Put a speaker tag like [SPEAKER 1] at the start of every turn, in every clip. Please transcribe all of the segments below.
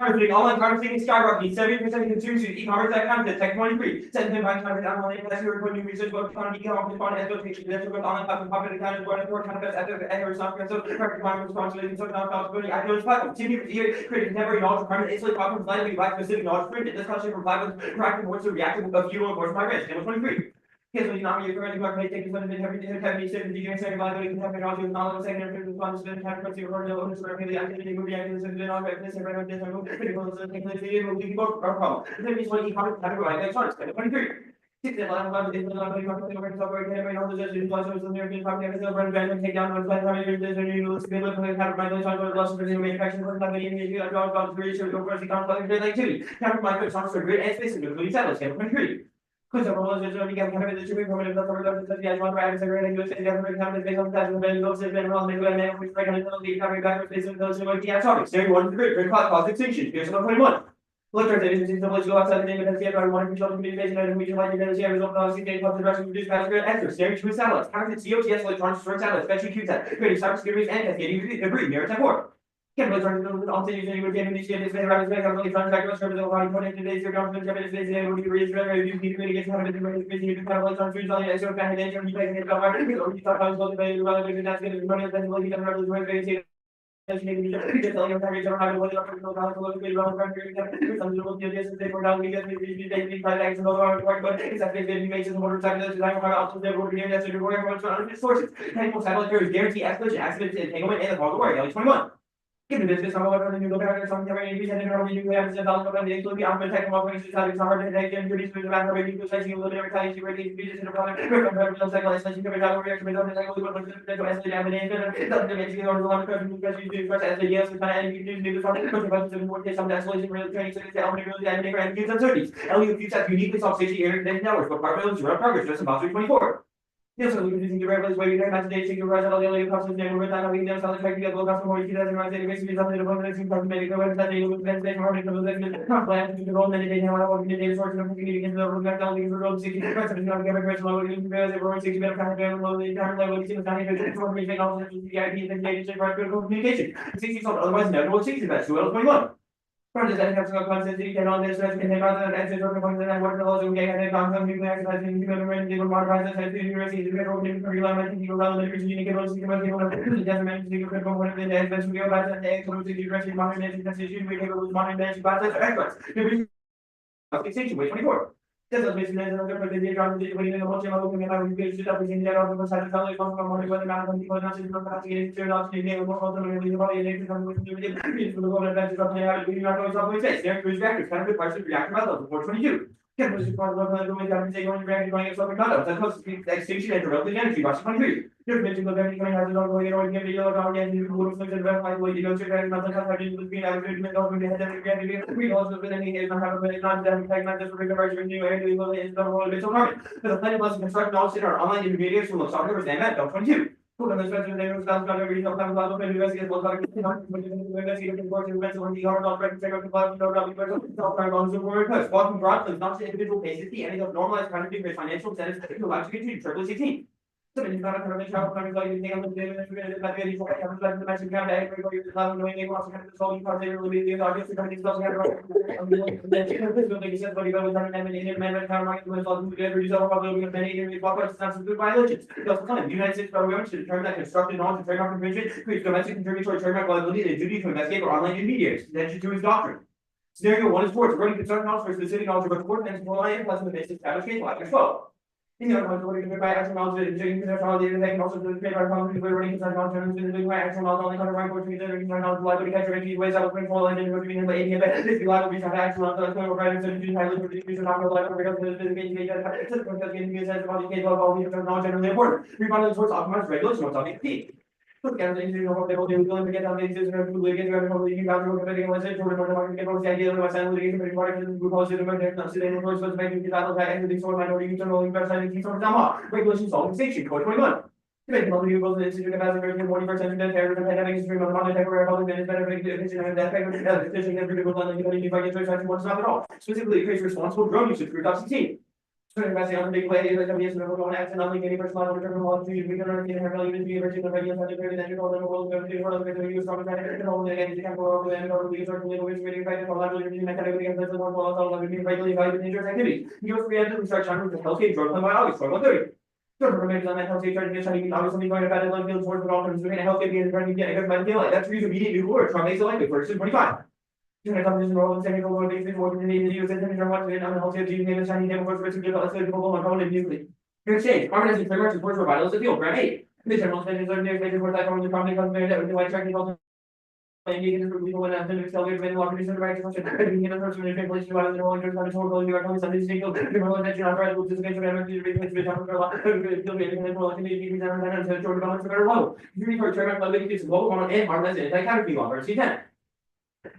[SPEAKER 1] Online conversation skyrocketing, 70% of consumers use e-commerce content, tech 23, 7.5 times online investment report, new research about economy, economic response, education, financial growth, online platform, popular accounts, one of the content, ethics, software, so correct climate responsibility, social accountability, ideology platform, TV for years, creating contemporary knowledge requirement, instantly platforms, likely black specific knowledge printed, this question from platforms, proactive words to reactive of fuel and force my risk. Number 23. Here's what you know, you're currently going to take this one and have any certain degree second liability, technology, knowledge, second, and responsibility, have to see or no owners, or any activity, movie, activity, and all right, this, and right, this, and move, critical, so take this video, movie, book, or problem. Then this one, e-commerce, category, like, sorry, 23. Six and 11 is the number of software, and all the judges, plus, the American company, and silver, and random take down, and find how many years, and you will see, look, and have my life, on the loss of the manufacturing, and have any immediate, about the research, over the complex, activity. Have my good software, great, and space, including settlers, 23. Because the role is generally getting kind of the super permanent of the guys want to write a great English and government companies based on that and then goes and all make and which right on the coming back based on those like the topics. There you want to great cause extinction. Here's number 21. Look at the agencies the place go outside the name of the NDCA one control communication and we like the NDCA result of the state of the Russian reduced passenger extras. There two satellites. Counterfeit COTS electronic storage satellites, especially QTET, creating cybersecurity and cascading debris, maritime war. Can't really turn to all cities and you would get initiated this way around this way, I'm really trying to track those services of body today's your government service space and would be raised rather if you need communication have a different space you can kind of like on streets on the extra kind of nature you can get covered or you thought I was going to be rather than that's going to be running then like you can rather than very maybe just telling your parents or having what you're talking about to be around some little ideas and they were down because they try to action over work but it's that they makes it more time that design for also they were here that's your work on sources and most satellite theories guarantee escalation accidents and entanglement and the fog of war 21. Given this, some of the new local some communities and you have the dollar of the including the tech companies that is hard to take and produce with the matter of you saying you will never tell you ready to be in a product cycle you can have a reaction with the cycle but the rest of the damage and the machine or the one because you do as the years and you do something about the more some escalation real training so it's only really and use uncertainties. LU features uniquely solve safety internet networks but progress just about 324. Yes, so we can using the reference where you can imagine dating your rise all the other customers never with that we know sound like you go customer you doesn't rise any basically something about the same person maybe go and that you look at the harmony of the plan to the role many days now what we did sort of community in the room that down the road 60% not give a person low you can everyone 60 minutes kind of low the time level you see the time information all the VIP and data for communication 60 something otherwise never 60 that's 21. For the set of consistency and on this can take out the answers of the points that I want to also get and come from nuclear exercising the government, the modernized as the university, the federal government, the government, the university, the government, the component, the advanced video about the exclusive university modernization decision, we can lose modernization about the experts. Extinction, way 24. This is basically another presentation on the way in the motion of the application of the engineer of the side of the from the one amount of people not in the capacity to not be able to also really body and come with the government that is up there we are going to face there is reactors kind of the question reactor methods 422. Can was part of the doing that they going reactor going something conduct that was extinction and relative energy watch 23. You're mentioning that everything has not going on in the other again you would have said that by the way you know to very much have to be out of the government had to we also been any is not have a not that segment just recovery new area is the whole bit so hard. The plan was construct all our online intermediates from software was named 22. Put on the special name of South Carolina regional plan of the university as well as investigative work in events on the hard on record check of the class walking broadly not to individual cases the ending of normalized kind of financial incentives to allow to continue triple 16. So it's not a permission of like you think of the very for the matching count everybody is not knowing they also have the solving part they really the audience the companies also have but you was having an Indian man how market was all to get reduce all problem with many areas what was substitute violations. It also claimed the United States federal government should determine that constructed knowledge and trademark infringement creates domestic contributory trademark liability and duty to investigate or online intermediaries. Attention to his doctrine. Scenario 1 is sports. Regarding constructed knowledge for specific knowledge of a court and for lion plus the basic established case like 12. In the other one, by actual knowledge, engineering technology, they can also do trade our company by running concerned knowledge, and by actual knowledge, only cover right for me, the knowledge, liability, catch, ways out of control, and then between by any event, this liability have actual knowledge, or private and highly for the use of knowledge, because the physical because getting used as about the case of all the knowledge generally important. We find the source optimized regulation of topic P. So the engineering of the will get on the existing of the litigation, the value of the message, or the market the idea of the litigation, but important to cause it to make considering the was making the battle that ended the sort of minority internal investment in some regulation solving station code 21. To make the use the institute as a very 40% of the terror and having stream of money temporary public and benefit efficient and that efficient and critical planning by getting such one not at all. Specifically, it creates responsible drone usage for 16. Investing on the big play, the companies that will act and only getting first line of the law to we can only have value to be virgin the radio and the very that you all the world going to world with you from that and all the again you can go over and over the sort of little bit really fight for lot of the category and the one all of the regularly by the dangerous activity. You also have to research on the healthy drug and biology for 130. So remains on that healthy trying to get obviously going to battle on field towards the all doing a healthy being trying to get a good by the that's the reason immediately work from makes it likely for 25. You're going to come to this role and say, go to the work in the use and then what to on the health of the name of Chinese name for to give us a people on immediately. Your exchange, harmonize and frameworks and force for vitals of field, grant 8. The general stations are near for that from the company customer that would be like tracking all and you can legal when I'm going to accelerate when law conditions right function. You know, person in place to the whole interest of the total you are coming Sunday single, you know, that you're not right with this against the energy replace with a lot of short balance better low. You refer chairman of the case global one and harmless and anti-counterfeit law, verse 10.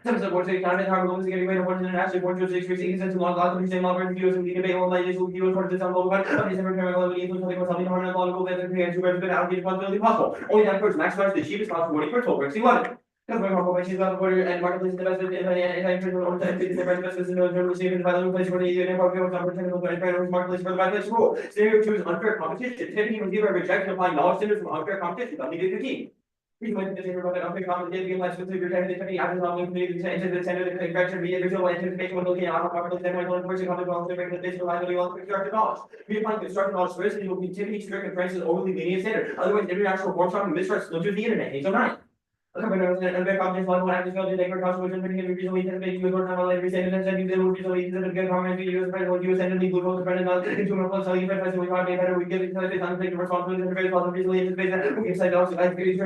[SPEAKER 1] Some support say counted how goes getting away from international court to 6 weeks into long law the same law for views and the debate all like this will give for the some local but is never terrible when you something was something hard and law that the creation to be allocated possibility possible. Only that first maximize the cheapest possible for total works. What? Because my home she's on the border and marketplace invested in and all the time the investments in the receiving by the place for the union for the marketplace for the marketplace rule. Scenario 2 is unfair competition. Typically when people are rejecting applying knowledge standards from unfair competition. Nothing to 15. We went to the about unfair competition again like specific return after long community to the center of the correction media visual anticipation when looking at our marketplace then when enforcing public policy to basic liability on constructive knowledge. We applying constructive knowledge first and will continue to strict and France's overly lenient standard. Otherwise international reform shop and mistrust go to the internet. He's 9. Unfair competition one act is going to take her cost which is pretty reasonably anticipated you don't have a life reset and then you will reasonably good comment to use by what you send and legal rules depending on consumer plus selling effect we can't be better we give it to the unpaid responsibility and very well reasonably anticipated we can say also I agree the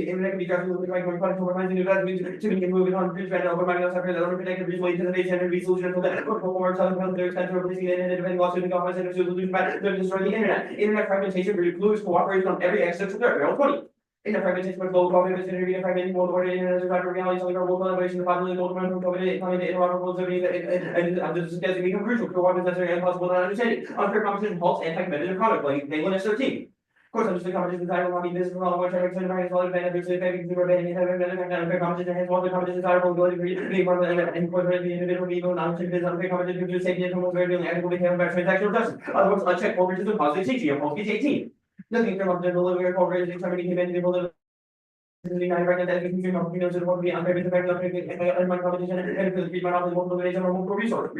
[SPEAKER 1] internet can be drafted with like going to remind you that means to be moving on to better over my that are protected reasonably anticipation and resolution for that more selling from their extent of releasing it and depending also the government and solution by destroy the internet fragmentation precludes cooperation on every exit to their 20. In the fragmentation with global government vicinity and fragmenting world order and as a matter of reality, so global collaboration, the possibility of multiple COVID, economy, interoperable and this is getting become crucial for what is necessary and possible not understanding. Unfair competition halts anti-competitive conduct, like Bangladesh 13. Of course, I'm just the competition design will not be business from all of which I represent as well as benefits to affect consumer banning and unfair competition, hence one of the competition desirable ability to create more and incorporate the individual legal non-check business unfair competition to safety and promote very dealing ethical behavior about transactional justice. Otherwise, unchecked corporations of positive teaching of Policy 18. Nothing from the delivery corporation determining humanity will I reckon that consumer opinions will be unfair with the fact that my competition and the feedback of the multiple and multiple resource.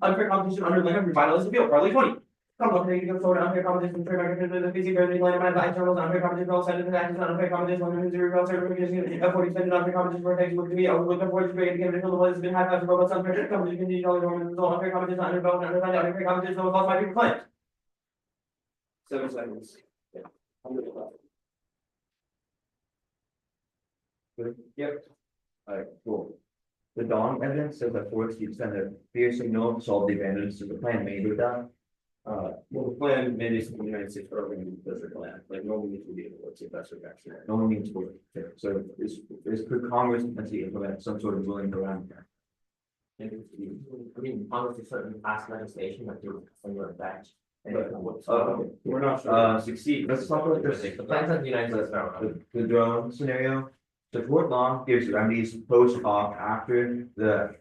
[SPEAKER 1] Unfair competition under the revitalize the field, probably 20. Come on, they give sort of unfair competition for the physical line of my internals, unfair competition outside of the actions, unfair competition on the zero certification, effort spending unfair competition for things would be over the force rate again until the was been half after robots unfair competition continue to unfair competition under belt and unfair competition will cause my people claims. 7 seconds. Yeah.
[SPEAKER 2] Yep. Alright, cool. The Dawn evidence says that Forest keeps sent a clear signal to solve the advantages of the plan made with that.
[SPEAKER 3] Well, the plan mandates the United States program does the plan, like no one needs to be able to see if that's actually.
[SPEAKER 2] No one needs to work. So could Congress potentially implement some sort of ruling around that?
[SPEAKER 4] I mean, Congress is certainly passed legislation that do similar effect.
[SPEAKER 3] We're not sure.
[SPEAKER 2] Succeed. Let's talk about this.
[SPEAKER 4] The plans of the United States government.
[SPEAKER 2] The drone scenario. So tort law gives remedies post hoc after the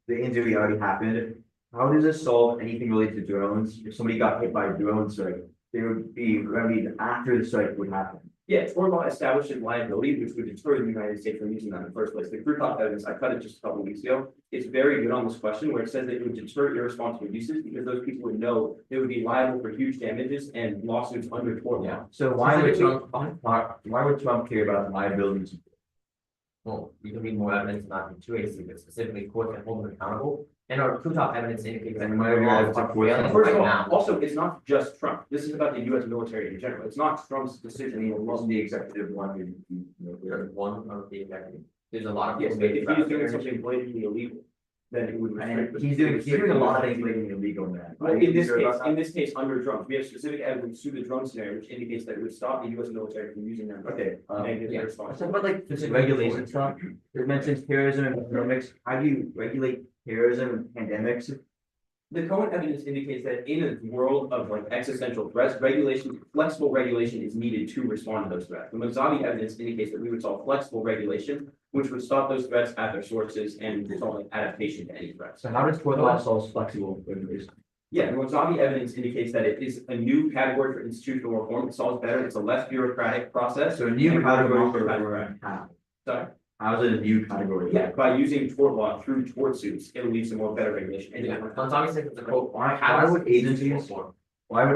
[SPEAKER 2] injury already happened. How does this solve anything related to drones? If somebody got hit by a drone strike, there would be remedied after the strike would happen.
[SPEAKER 3] Yeah, tort law establishes liability, which would deter the United States from using that in the first place. The proof of evidence, I cut it just a couple of weeks ago. It's very good on this question where it says that it would deter irresponsible uses because those people would know they would be liable for huge damages and lawsuits under tort law.
[SPEAKER 4] Yeah.
[SPEAKER 2] So why would Trump care about liabilities?
[SPEAKER 4] Well, we can read more evidence not in 2AC, but specifically courts that hold them accountable. And our proof of evidence indicates that
[SPEAKER 3] First of all, also, it's not just Trump. This is about the US military in general. It's not Trump's decision.
[SPEAKER 2] It wasn't the executive one.
[SPEAKER 4] There's one of the executive. There's a lot of.
[SPEAKER 3] Yes, but if he's doing something blatantly illegal, then it would.
[SPEAKER 2] And he's doing a lot of things blatantly illegal, man.
[SPEAKER 3] Well, in this case, under drones, we have specific evidence to the drone scenario, which indicates that it would stop the US military from using them.
[SPEAKER 2] Okay.
[SPEAKER 3] Yeah.
[SPEAKER 2] Let's talk about like this regulation stuff. It mentions terrorism and economics. How do you regulate terrorism and pandemics?
[SPEAKER 3] The current evidence indicates that in a world of like existential threats, flexible regulation is needed to respond to those threats. The Mozzavi evidence indicates that we would solve flexible regulation which would stop those threats at their sources and result in adaptation to any threats.
[SPEAKER 2] So how does tort law solve flexible regulation?
[SPEAKER 3] Yeah, and what zombie evidence indicates that it is a new category for institutional reform. It solves better. It's a less bureaucratic process.
[SPEAKER 2] So a new
[SPEAKER 3] And
[SPEAKER 2] category for
[SPEAKER 3] democratic.
[SPEAKER 2] how?
[SPEAKER 3] Sorry.
[SPEAKER 2] How is it a new category?
[SPEAKER 3] Yeah, by using tort law through tort suits, it'll lead to more better regulation. And
[SPEAKER 4] Yeah, on zombie it's a quote.
[SPEAKER 2] Why would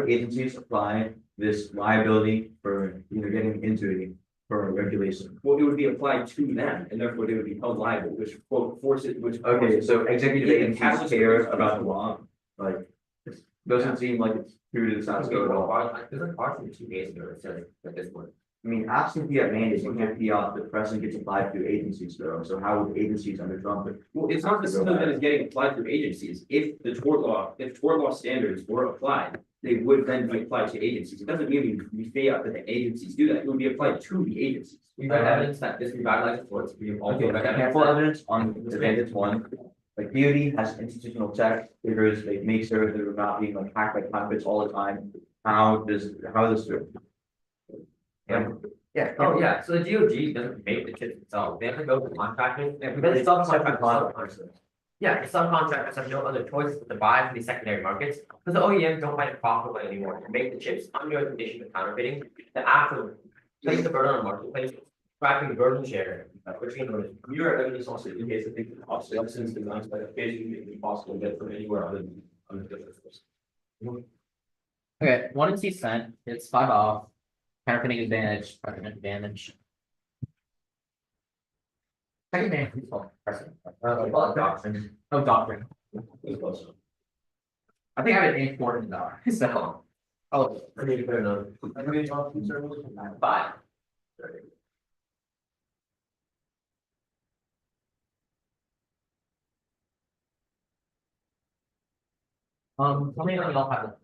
[SPEAKER 2] agencies apply this liability for getting into it for a regulation?
[SPEAKER 3] well, it would be applied to them, and therefore they would be held liable, which quote forces, which.
[SPEAKER 2] Okay, so executive
[SPEAKER 3] Yeah,
[SPEAKER 2] agencies
[SPEAKER 3] catalyst
[SPEAKER 2] care
[SPEAKER 3] for-
[SPEAKER 2] about the law, like, it doesn't seem like it's true to the status quo at all.
[SPEAKER 4] There's a part from 2 days ago that says that this one.
[SPEAKER 2] I mean, absent fiat mandates, you can't fiat, the precedent gets applied to agencies though, so how would agencies under Trump?
[SPEAKER 3] Well, it's not necessarily that it's getting applied through agencies. If tort law standards were applied, they would then be applied to agencies. It doesn't mean we fiat that the agencies do that. It would be applied to the agencies.
[SPEAKER 4] We've got evidence that this revitalizes torts. We've also
[SPEAKER 2] Okay,
[SPEAKER 4] got evidence
[SPEAKER 2] example
[SPEAKER 4] that-
[SPEAKER 2] evidence on the bandits one, like DoD has institutional checks, figures, they make sure that they're not being like hacked by counterfeits all the time. How does
[SPEAKER 4] Yeah. Yeah, oh yeah, so the DOD doesn't make the chips itself, they have to go to contractors, because subcontractors. Yeah, the subcontractors have no other choice but to buy from these secondary markets, because the OEMs don't find it profitable anymore to make the chips under the condition of counterfeiting. To actually place the burden on marketplace, tracking burden share between those.
[SPEAKER 3] Your evidence also indicates that the obsolescence designs by the phasing may be possible to get from anywhere other than the different source.
[SPEAKER 5] Okay, 1 NC cent, it's 5 off. Counterfeiting advantage, precedent advantage. Second advantage, who's called precedent?
[SPEAKER 4] Doctrine.
[SPEAKER 5] Oh, doctrine.
[SPEAKER 3] It's close.
[SPEAKER 5] I think I have an important though, so. Oh,
[SPEAKER 4] Pretty fair enough. Five. How many of y'all have it?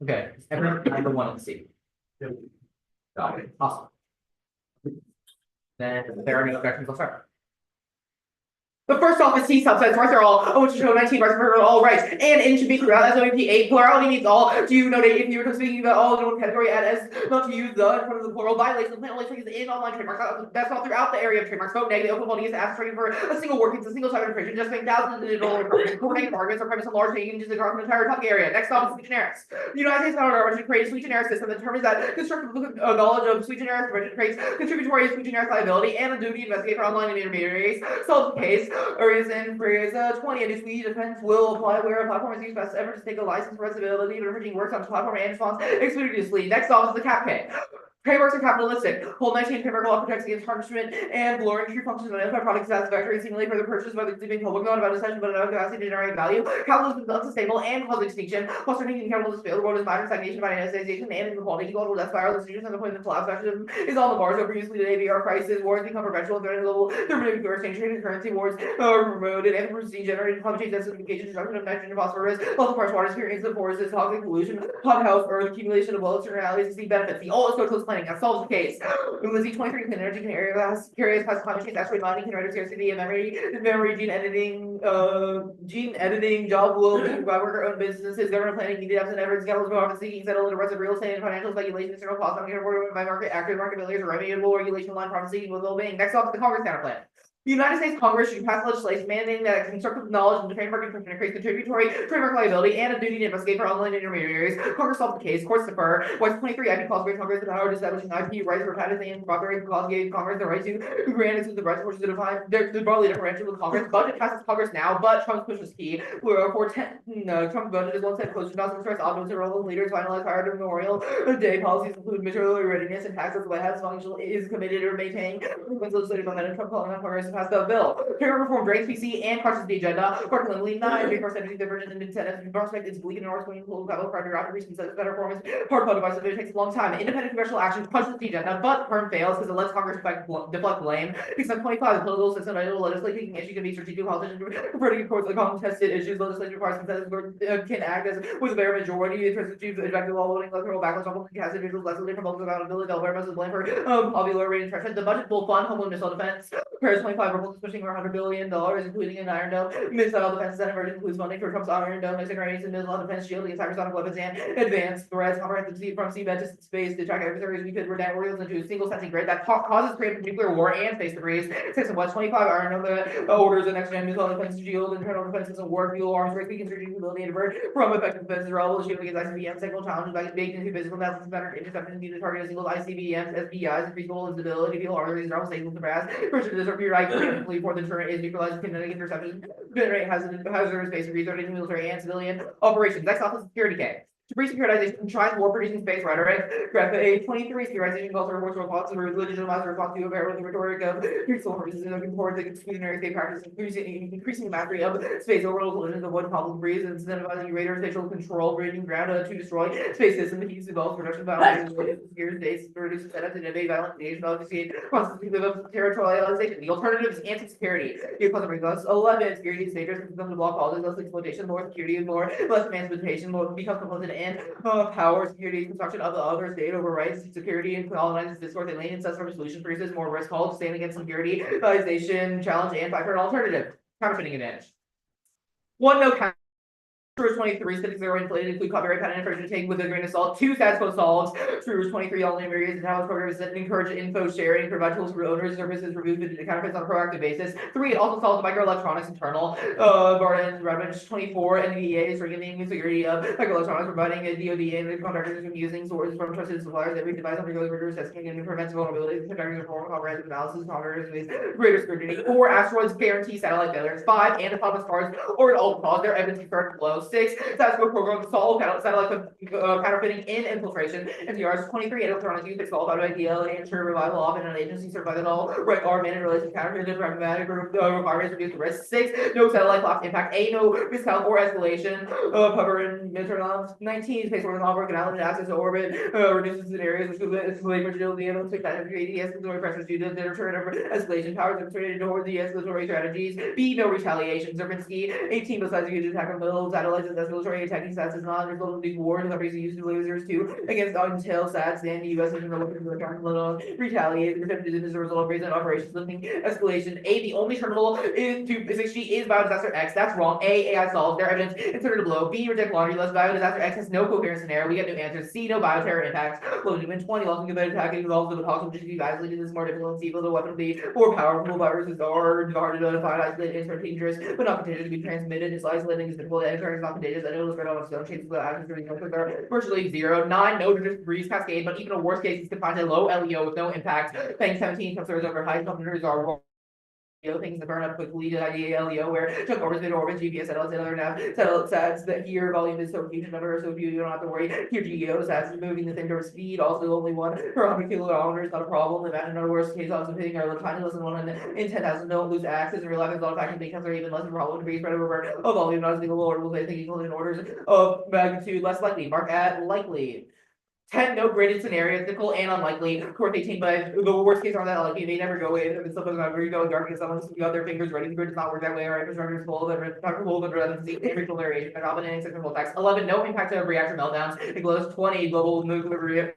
[SPEAKER 5] okay, everyone, I have the 1 NC. Got it, awesome. Then if there are any objections, I'll start.
[SPEAKER 1] The first off is C subsets, rights are all, which show 19 rights for all rights, and it should be throughout as OEP 8, plurality means all. Do you note if you were speaking about all in one category, add as not to use the in front of the plural violation of plant only in online trademarks. That's not throughout the area of trademarks. Vote negative, open voting is asked trading for a single work, it's a single type of infringement, just make thousands of individual negative arguments are premise on large changes across the entire topic area. Next off is sui generis. The United States found an origin to create a sui generis system that determines that constructive knowledge of sui generis origin creates contributory sui generis liability and a duty to investigate for online and intermediaries. Solves the case, or is in phrase 20, and the defense will apply where a platform is used best ever to take a license for responsibility of infringing works on the platform and response expeditiously. Next off is the cap pay. Trademarks are capitalistic. Hold 19 trademark law protects against harnishment and blurring true functions of identified products satisfactory seemingly for the purchase by the being public, not about deception, but about capacity to generate value. Capitalism is unsustainable and causes extinction. Fostering incredible failure, the world is modern stagnation by industrialization and inequality. Equal death spiral, institutions and the point of collapse fascism is on the bars. So previously the ABR crisis, wars become perpetual, threatening global thermodynamic exchange rate and currency wars are promoted, anthropocene generated climate change, desertification, destruction of nitrogen and phosphorus, loss of fresh water, experience of forests, toxic pollution, hot house, earth, accumulation of well externalities, to see benefits. The all is socialist planning that solves the case. Lizzie 23 clean energy can area carries past climate change, asteroid mining, can reduce scarcity and memory gene editing, job will by worker owned businesses, government planning, needed apps and efforts, capital profit seeking, settle in the rest of real estate and financial speculation, external costs, by market actors, market failures, or remediable regulation line profit seeking with well-being. Next off is the Congress counter plan. The United States Congress should pass legislation mandating that constructive knowledge and trademark infringement creates contributory trademark liability and a duty to investigate for online intermediaries. Congress solved the case, courts defer. White 23 IP clause grants Congress the power to establish IP rights for patents and copyright clause gave Congress the right to grant it to the rights forces to define they're broadly differential with Congress. Budget passes Congress now, but Trump's push is key. Trump's budget is one set close to not stress optimism role leaders finalize prior to Memorial Day policies include material readiness and taxes. The White House function is committed to maintaining legislative momentum. Trump calling on Congress
[SPEAKER 6] to pass the bill. Trigger reform drains PC and crushes the agenda. Particularly 9, 3% divergent and incentives. Prospect is bleak in North Wing, political capital, primary rapid recent better performance. Hard code device, it takes a long time. Independent congressional action crushes the agenda, but Perm fails because it lets Congress deflect blame. Because on 25, the political system, legislating issue can be strategic politicians referring to courts like contested issues, legislature requires consensus can act as with a bare majority, interest to effective law voting, electoral backlash, has individuals less than from accountability, Delaware must blame for popular rate entrenchment. The budget will fund homeland missile defense. Paris 25 Republicans pushing for $100 billion, including an Iron Dome. Missile defense and emergency includes funding for Trump's Iron Dome, next generation missile defense shield against hypersonic weapons and advanced threats, comprehensive from seabed to space to track adversaries. We could redact Orioles into a single sensing grid that causes creative nuclear war and space debris. 6 and West 25 Iron Dome orders the next gen missile defense shield, internal defense system, war fuel, arms race, weakens reducing ability to divert from effective defenses, relevant shield against ICBMs, technical challenges baked into physical methods, better intercepting the target of single ICBMs, SBIs, increasable instability, fuel arteries, drama signals to brass, pressure to periodically for the turret is neutralized, kinetic interception, generate hazardous space research in military and civilian operations. Next off is security K. To pre-securitization, tries war producing space rhetoric. Graph A 23 securitization calls for virtual response to legitimize the response to apparently rhetoric of peaceful purposes looking towards the exclusionary state practice, increasing the mastery of space overall collisions of what public breeze, incentivizing greater spatial control, breeding ground to destroy space system, the keys develops production violence, secure states, produce incentives, and innovate violent nation, obviously, constantly live up territorialization. The alternative is anti-security. The equivalent plus 11 security is dangerous, becomes the block politics, less exploitation, more security, more less emancipation, more becomes complicit and power, security, construction of the other state overrides security and colonizes discourse and lane sets from solution produces more risk called stand against security, civilization, challenge, and fight for an alternative. Counterfeiting advantage. One no count. 23 statistics are inflated include copyright patent infringement taken with a grain of salt. 2 stats post solves. True 23 all name areas and how programs that encourage info sharing, provide tools for owners, services, remove the counterfeits on a proactive basis. 3 it also solves microelectronics internal. Barton Redbench 24 NDCA is regulating security of microelectronics, providing a DoD and the contractors from using sources from trusted suppliers. Every device undergoes rigorous testing and prevents vulnerabilities. Contractors perform comprehensive analysis, contractors with greater scrutiny. 4 asteroids guarantee satellite failures. 5 anti-autonomous cars or all cause their evidence to start to flow. 6 Satellite program solve satellite counterfeiting in infiltration. NPRs 23 electronic use solve out of ideal and ensure reliable often an agency certified that all are managed related counterfeiting pragmatic requirements reduce the risk. 6 no satellite collapse impact. No miscount or escalation of hover and midterm. 19 space orbital orbit can allow access to orbit reduces in areas which escalate fragility and spectacular escalatory pressures due to the deterrent of escalation powers demonstrated toward the escalatory strategies. B no retaliation. Serpensky 18 besides the attack on middle satellites and escalatory attacking stats is not a result of the war and countries used to lasers too against until stats and the US is looking to the little retaliate as a result of recent operations limiting escalation. A the only terminal is to 6G is biodisaster X. That's wrong. AI solves their evidence inserted below. B reject laundry less biodisaster X has no coherent scenario. We get new answers. C no bioterror impacts. Low to win 20 also good attacking involves with the possible to be isolated is more difficult and see the weapon be more powerful. Viruses are hard to identify, isolated, and dangerous, but not contagious to be transmitted. It's isolating is difficult and is not contagious. And it will spread on its own. Chances of actions during conflict are virtually 0. 9 no degrees cascade, but even a worst case is confined to low LEO with no impact. Paying 17 concerns over high computers are things that burn up quickly to IDA LEO where chunk orbits, mid orbits, GPS satellites, and other nav sats that here volume is so huge number, so few you don't have to worry. Here GEO sats moving the thing towards speed, also only 1 per 100 kilometers, not a problem. Imagine our worst case odds of hitting our tiny less than 1 in 10,000. Don't lose access and realize a lot of factors becomes are even less of a problem to be spread over a volume, not a single orbital, they think equal in orders of magnitude less likely. Mark at likely. 10 no graded scenarios, difficult and unlikely. Of course, 18, but the worst case are that likely. They never go in. If it's something like going dark and someone's got their fingers ready, the grid does not work that way. Our infrastructure is full of redundancy, every variation, and dominating cyclical effects. 11, no impact of reactor meltdowns. It glows 20 global nuclear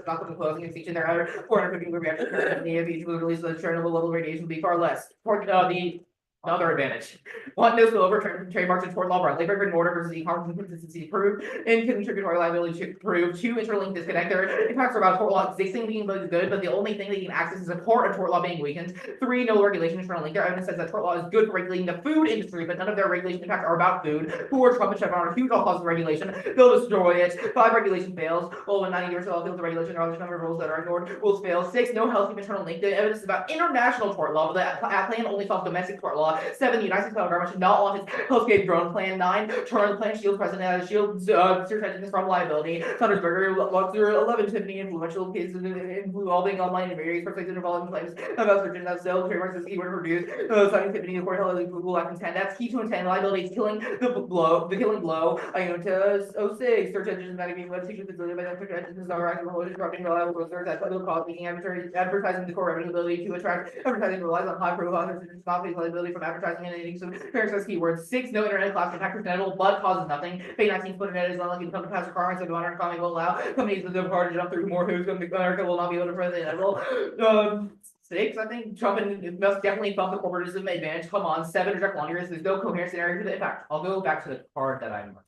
[SPEAKER 6] not going to closing and each in their other 450 nuclear reactors. The each will release the Chernobyl level radiation will be far less. The another advantage. 1 no spillover trademarks and tort law broadly. Labor and order versus e-commerce and consistency proved. And contributory liability proved. 2 interlinked disconnect. Their impacts are about tort law existing being good, but the only thing they can access is a court and tort law being weakened. 3 no regulation internal link. Their evidence says that tort law is good for regulating the food industry, but none of their regulation impacts are about food. 4 Trump and Chevron are huge all causes of regulation. They'll destroy it. 5 regulation fails. Well, when 90% of fields of regulation are number of rules that are ignored, rules fail. 6 no healthy internal link. The evidence is about international tort law, but the plan only solves domestic tort law. law. 7, the United States federal government should not launch its Hellscape drone plan. 9, turn the plan shield president as shield protecting us from liability. Thundersberger, 11, Tiffany, influential cases involving online and various perspectives involving claims about searches as sales, trademarks, as keyword produced. Citing Tiffany, the court held as Google Act 10. That's key to intent. Liability is killing the killing blow. Iota 06, search engines that being web secrets facilitated by the search engines are acting on disrupting reliable research that will cause making advertising the core revenue ability to attract advertising relies on high profile search engines not face liability from advertising and anything. So parasites keywords. 6, no internet class hackers netable but causes nothing. Fake 19 split internet is not likely to come to pass requirements of the modern economy will allow companies that are to jump through more hoops. America will not be able to prevent the inevitable. 6, I think Trump and must definitely bump the corporatism advantage. Come on. 7, reject laundry. There's no coherent scenario to the impact. I'll go back to the card that I marked.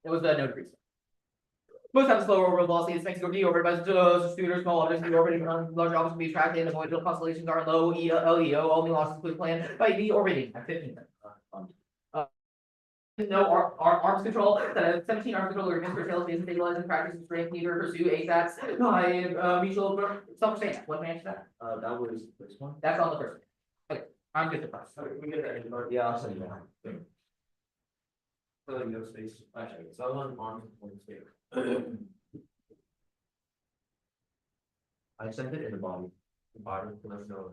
[SPEAKER 6] It was the no degrees. Most have a slower orbital velocity. This makes it be orbited by students, small objects be orbiting around large objects be attracted, and avoidable constellations are low LEO. Only losses include plan by deorbiting at 15. No arms control. 17 arms control or administer tails stabilize and practice strength. Neither pursue ASATs by mutual self-sustain. What man is that?
[SPEAKER 2] That was this one.
[SPEAKER 6] That's on the first. Okay, I'm good to press.
[SPEAKER 3] Okay, we get that in part.
[SPEAKER 2] Yeah, I'll send you that.
[SPEAKER 3] Like no space. Actually,
[SPEAKER 4] So I want on one space.
[SPEAKER 2] I sent it in the body.
[SPEAKER 4] The bottom, let's know.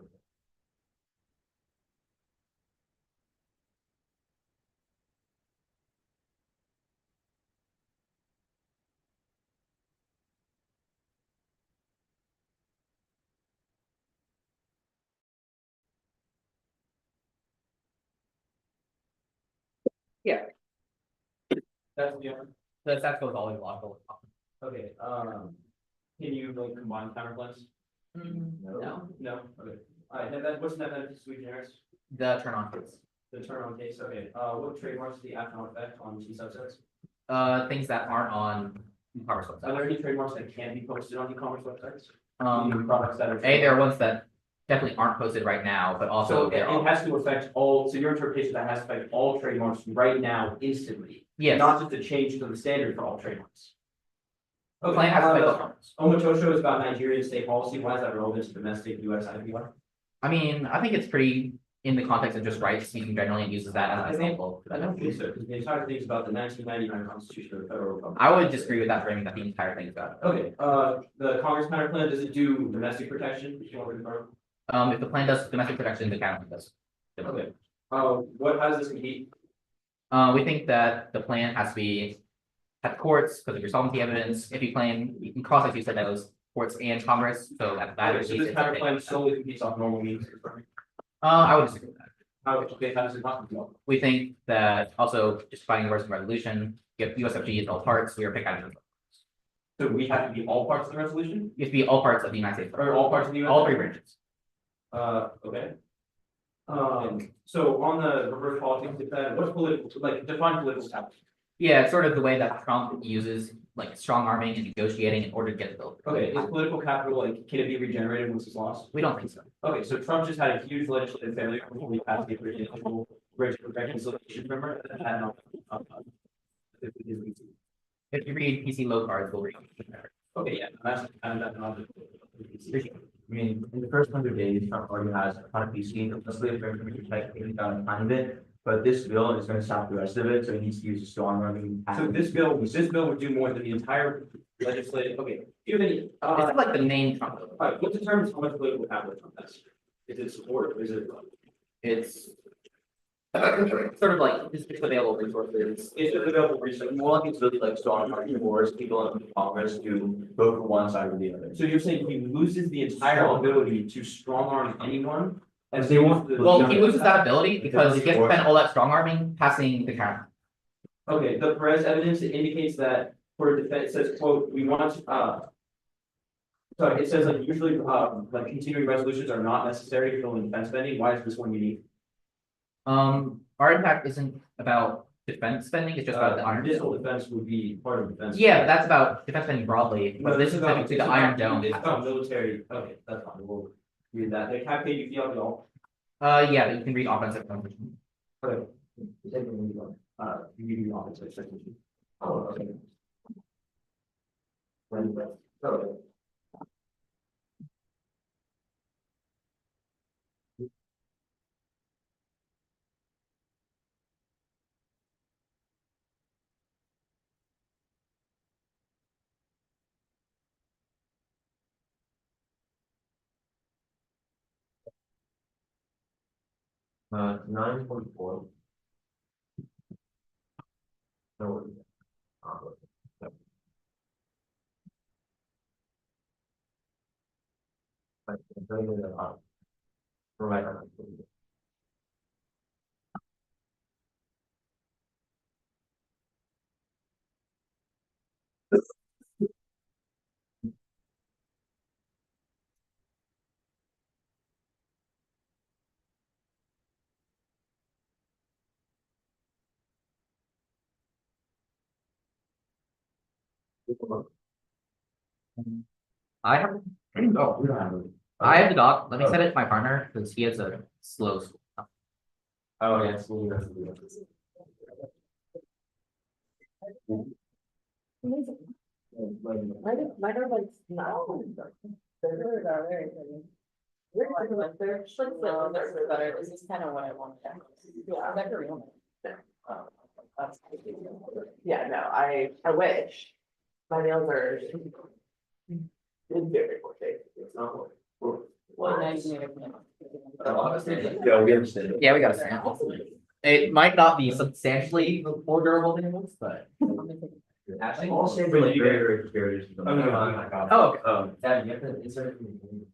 [SPEAKER 3] that's the other.
[SPEAKER 6] That's goes all in logical.
[SPEAKER 3] Okay, can you like combine counter plans?
[SPEAKER 6] No.
[SPEAKER 3] No, okay. Alright, then what's that benefit to sui generis?
[SPEAKER 6] The turn on case.
[SPEAKER 3] The turn on case, okay, what trademarks the aftermath effect on T subsets?
[SPEAKER 6] Things that aren't on e-commerce
[SPEAKER 3] Are
[SPEAKER 6] websites.
[SPEAKER 3] there any trademarks that can be posted on e-commerce websites?
[SPEAKER 6] Products
[SPEAKER 3] that are.
[SPEAKER 6] there are ones that definitely aren't posted right now, but also
[SPEAKER 3] So it has to affect all, so your interpretation that has to affect all trademarks right now instantly,
[SPEAKER 6] yes.
[SPEAKER 3] not just a change to the standard for all trademarks. Okay,
[SPEAKER 6] Plan has to affect all trademarks.
[SPEAKER 3] Omotosho is about Nigerian state policy, why is that relevant to domestic US IPR?
[SPEAKER 6] I mean, I think it's pretty in the context of just rights speaking generally and uses that as an example.
[SPEAKER 3] I don't think so, because the entire thing is about the 1999 Constitution of the Federal Republic.
[SPEAKER 6] I would disagree with that framing that the entire thing is about.
[SPEAKER 3] Okay, the Congress counter plan, does it do domestic protection? Do you want to confirm?
[SPEAKER 6] If the plan does domestic protection, the county does.
[SPEAKER 3] Okay, what, how does this compete?
[SPEAKER 6] We think that the plan has to be at courts because of your solvency evidence. If you claim, you can cross, like you said, that was courts and Congress, so that.
[SPEAKER 3] Okay, so this counter plan solely competes off normal means.
[SPEAKER 6] I would disagree with that.
[SPEAKER 3] Okay, how does it not compete?
[SPEAKER 6] We think that also just finding words in resolution, if USFG is all parts, we are pick out of.
[SPEAKER 3] So we have to be all parts of the resolution,
[SPEAKER 6] You have to be all parts of the United States,
[SPEAKER 3] or all parts of the US?
[SPEAKER 6] all 3 branches.
[SPEAKER 3] Okay. So on the reverse politics, if that, what's political, like define political establishment?
[SPEAKER 6] Yeah, it's sort of the way that Trump uses like strong arming and negotiating in order to get the bill.
[SPEAKER 3] Okay, is political capital, like, can it be regenerated once it's lost?
[SPEAKER 6] We don't think so.
[SPEAKER 3] Okay, so Trump just had a huge legislative failure before we passed the original reconciliation, remember? That had no.
[SPEAKER 6] If you read PC low cards, we'll read.
[SPEAKER 3] Okay, yeah, that's, not.
[SPEAKER 2] I mean, in the first 100 days, Trump already has a ton of PC, especially if they're going to take down a tiny bit. But this bill is going to stop the rest of it, so he needs to use a strong arming.
[SPEAKER 3] So this bill would do more than the entire legislative, okay, do you have any,
[SPEAKER 6] This is like the main Trump bill.
[SPEAKER 3] alright, what determines how much political capital Trump has? Is it support or is it?
[SPEAKER 6] It's sort of like it's available resources.
[SPEAKER 3] It's available research.
[SPEAKER 2] More like it's really like strong arming wars, people in Congress to vote for one side or the other.
[SPEAKER 3] So you're saying he loses the entire ability to strong arm anyone? As
[SPEAKER 2] They want-
[SPEAKER 6] Well, he loses that ability because he has to spend all that strong arming passing the counter.
[SPEAKER 3] Okay, the Perez evidence indicates that for defense, it says, quote, we want, sorry, it says like usually, like continuing resolutions are not necessary to fill in defense spending. Why is this one unique?
[SPEAKER 6] Our impact isn't about defense spending, it's just about the Iron
[SPEAKER 3] Missile
[SPEAKER 6] Dome.
[SPEAKER 3] defense would be part of defense.
[SPEAKER 6] Yeah, but that's about defense spending broadly,
[SPEAKER 3] No,
[SPEAKER 6] but this is
[SPEAKER 3] about-
[SPEAKER 6] specific to the Iron Dome.
[SPEAKER 3] It's about military, okay, that's fine, we'll read that. They have paid you fee on the all.
[SPEAKER 6] Yeah, but you can read offensive. competition.
[SPEAKER 3] Okay. You give me offensive section. Oh, okay. Okay.
[SPEAKER 2] 9:44. No. Like, right.
[SPEAKER 4] I have,
[SPEAKER 2] Oh, we don't have it.
[SPEAKER 4] I have the doc, let me send it to my partner, because he has a slow.
[SPEAKER 2] Oh, yeah, so we have to do it.
[SPEAKER 6] My dog likes no. This is kind of what I want. Yeah, no, I wish. My nails are. Very Well, now you need
[SPEAKER 2] Yeah, we understand.
[SPEAKER 4] Yeah, we got a sample. It might not be substantially more durable than this, but.
[SPEAKER 2] Actually, all say for like very curious.
[SPEAKER 3] Oh, no, no, no.
[SPEAKER 4] Oh, okay.
[SPEAKER 2] Dad, you have to insert.
[SPEAKER 6] Different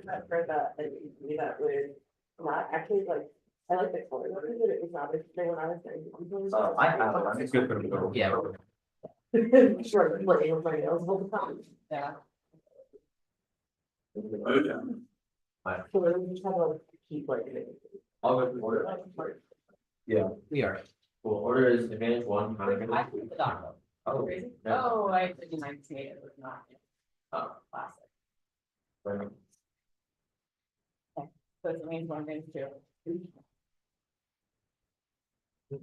[SPEAKER 6] time for that, and do that with, not actually like, I like the color, but it was not, when I was there.
[SPEAKER 2] I have it. It's good for the.
[SPEAKER 4] Yeah.
[SPEAKER 6] Sure, playing with my nails all the time. Yeah. So we just have to keep like.
[SPEAKER 2] I'll go through order. Yeah,
[SPEAKER 4] We are.
[SPEAKER 2] well, order is advantage one.
[SPEAKER 6] I put the doc.
[SPEAKER 2] Oh,
[SPEAKER 6] Oh, I think in 1988 it was not.
[SPEAKER 2] Oh.
[SPEAKER 6] Classic.
[SPEAKER 2] Right.
[SPEAKER 6] So it means one thing too.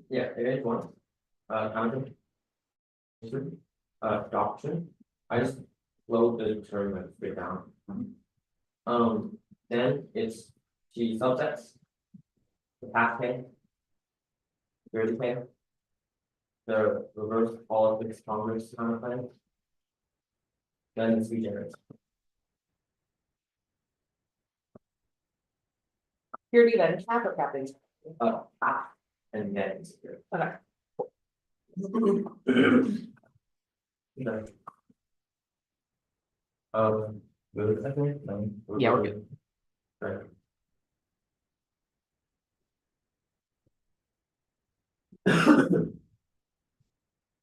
[SPEAKER 2] Yeah, advantage one. Counter. Adoption. I just load the term like straight down. Then it's G subsets. The path pay. Security pay. The reverse politics Congress kind of thing. Then it's regenerates.
[SPEAKER 6] Security then cap or capping.
[SPEAKER 2] And then it's security.
[SPEAKER 6] Okay.
[SPEAKER 2] Okay. Good, I think, no.
[SPEAKER 4] Yeah, we're good.
[SPEAKER 2] Right.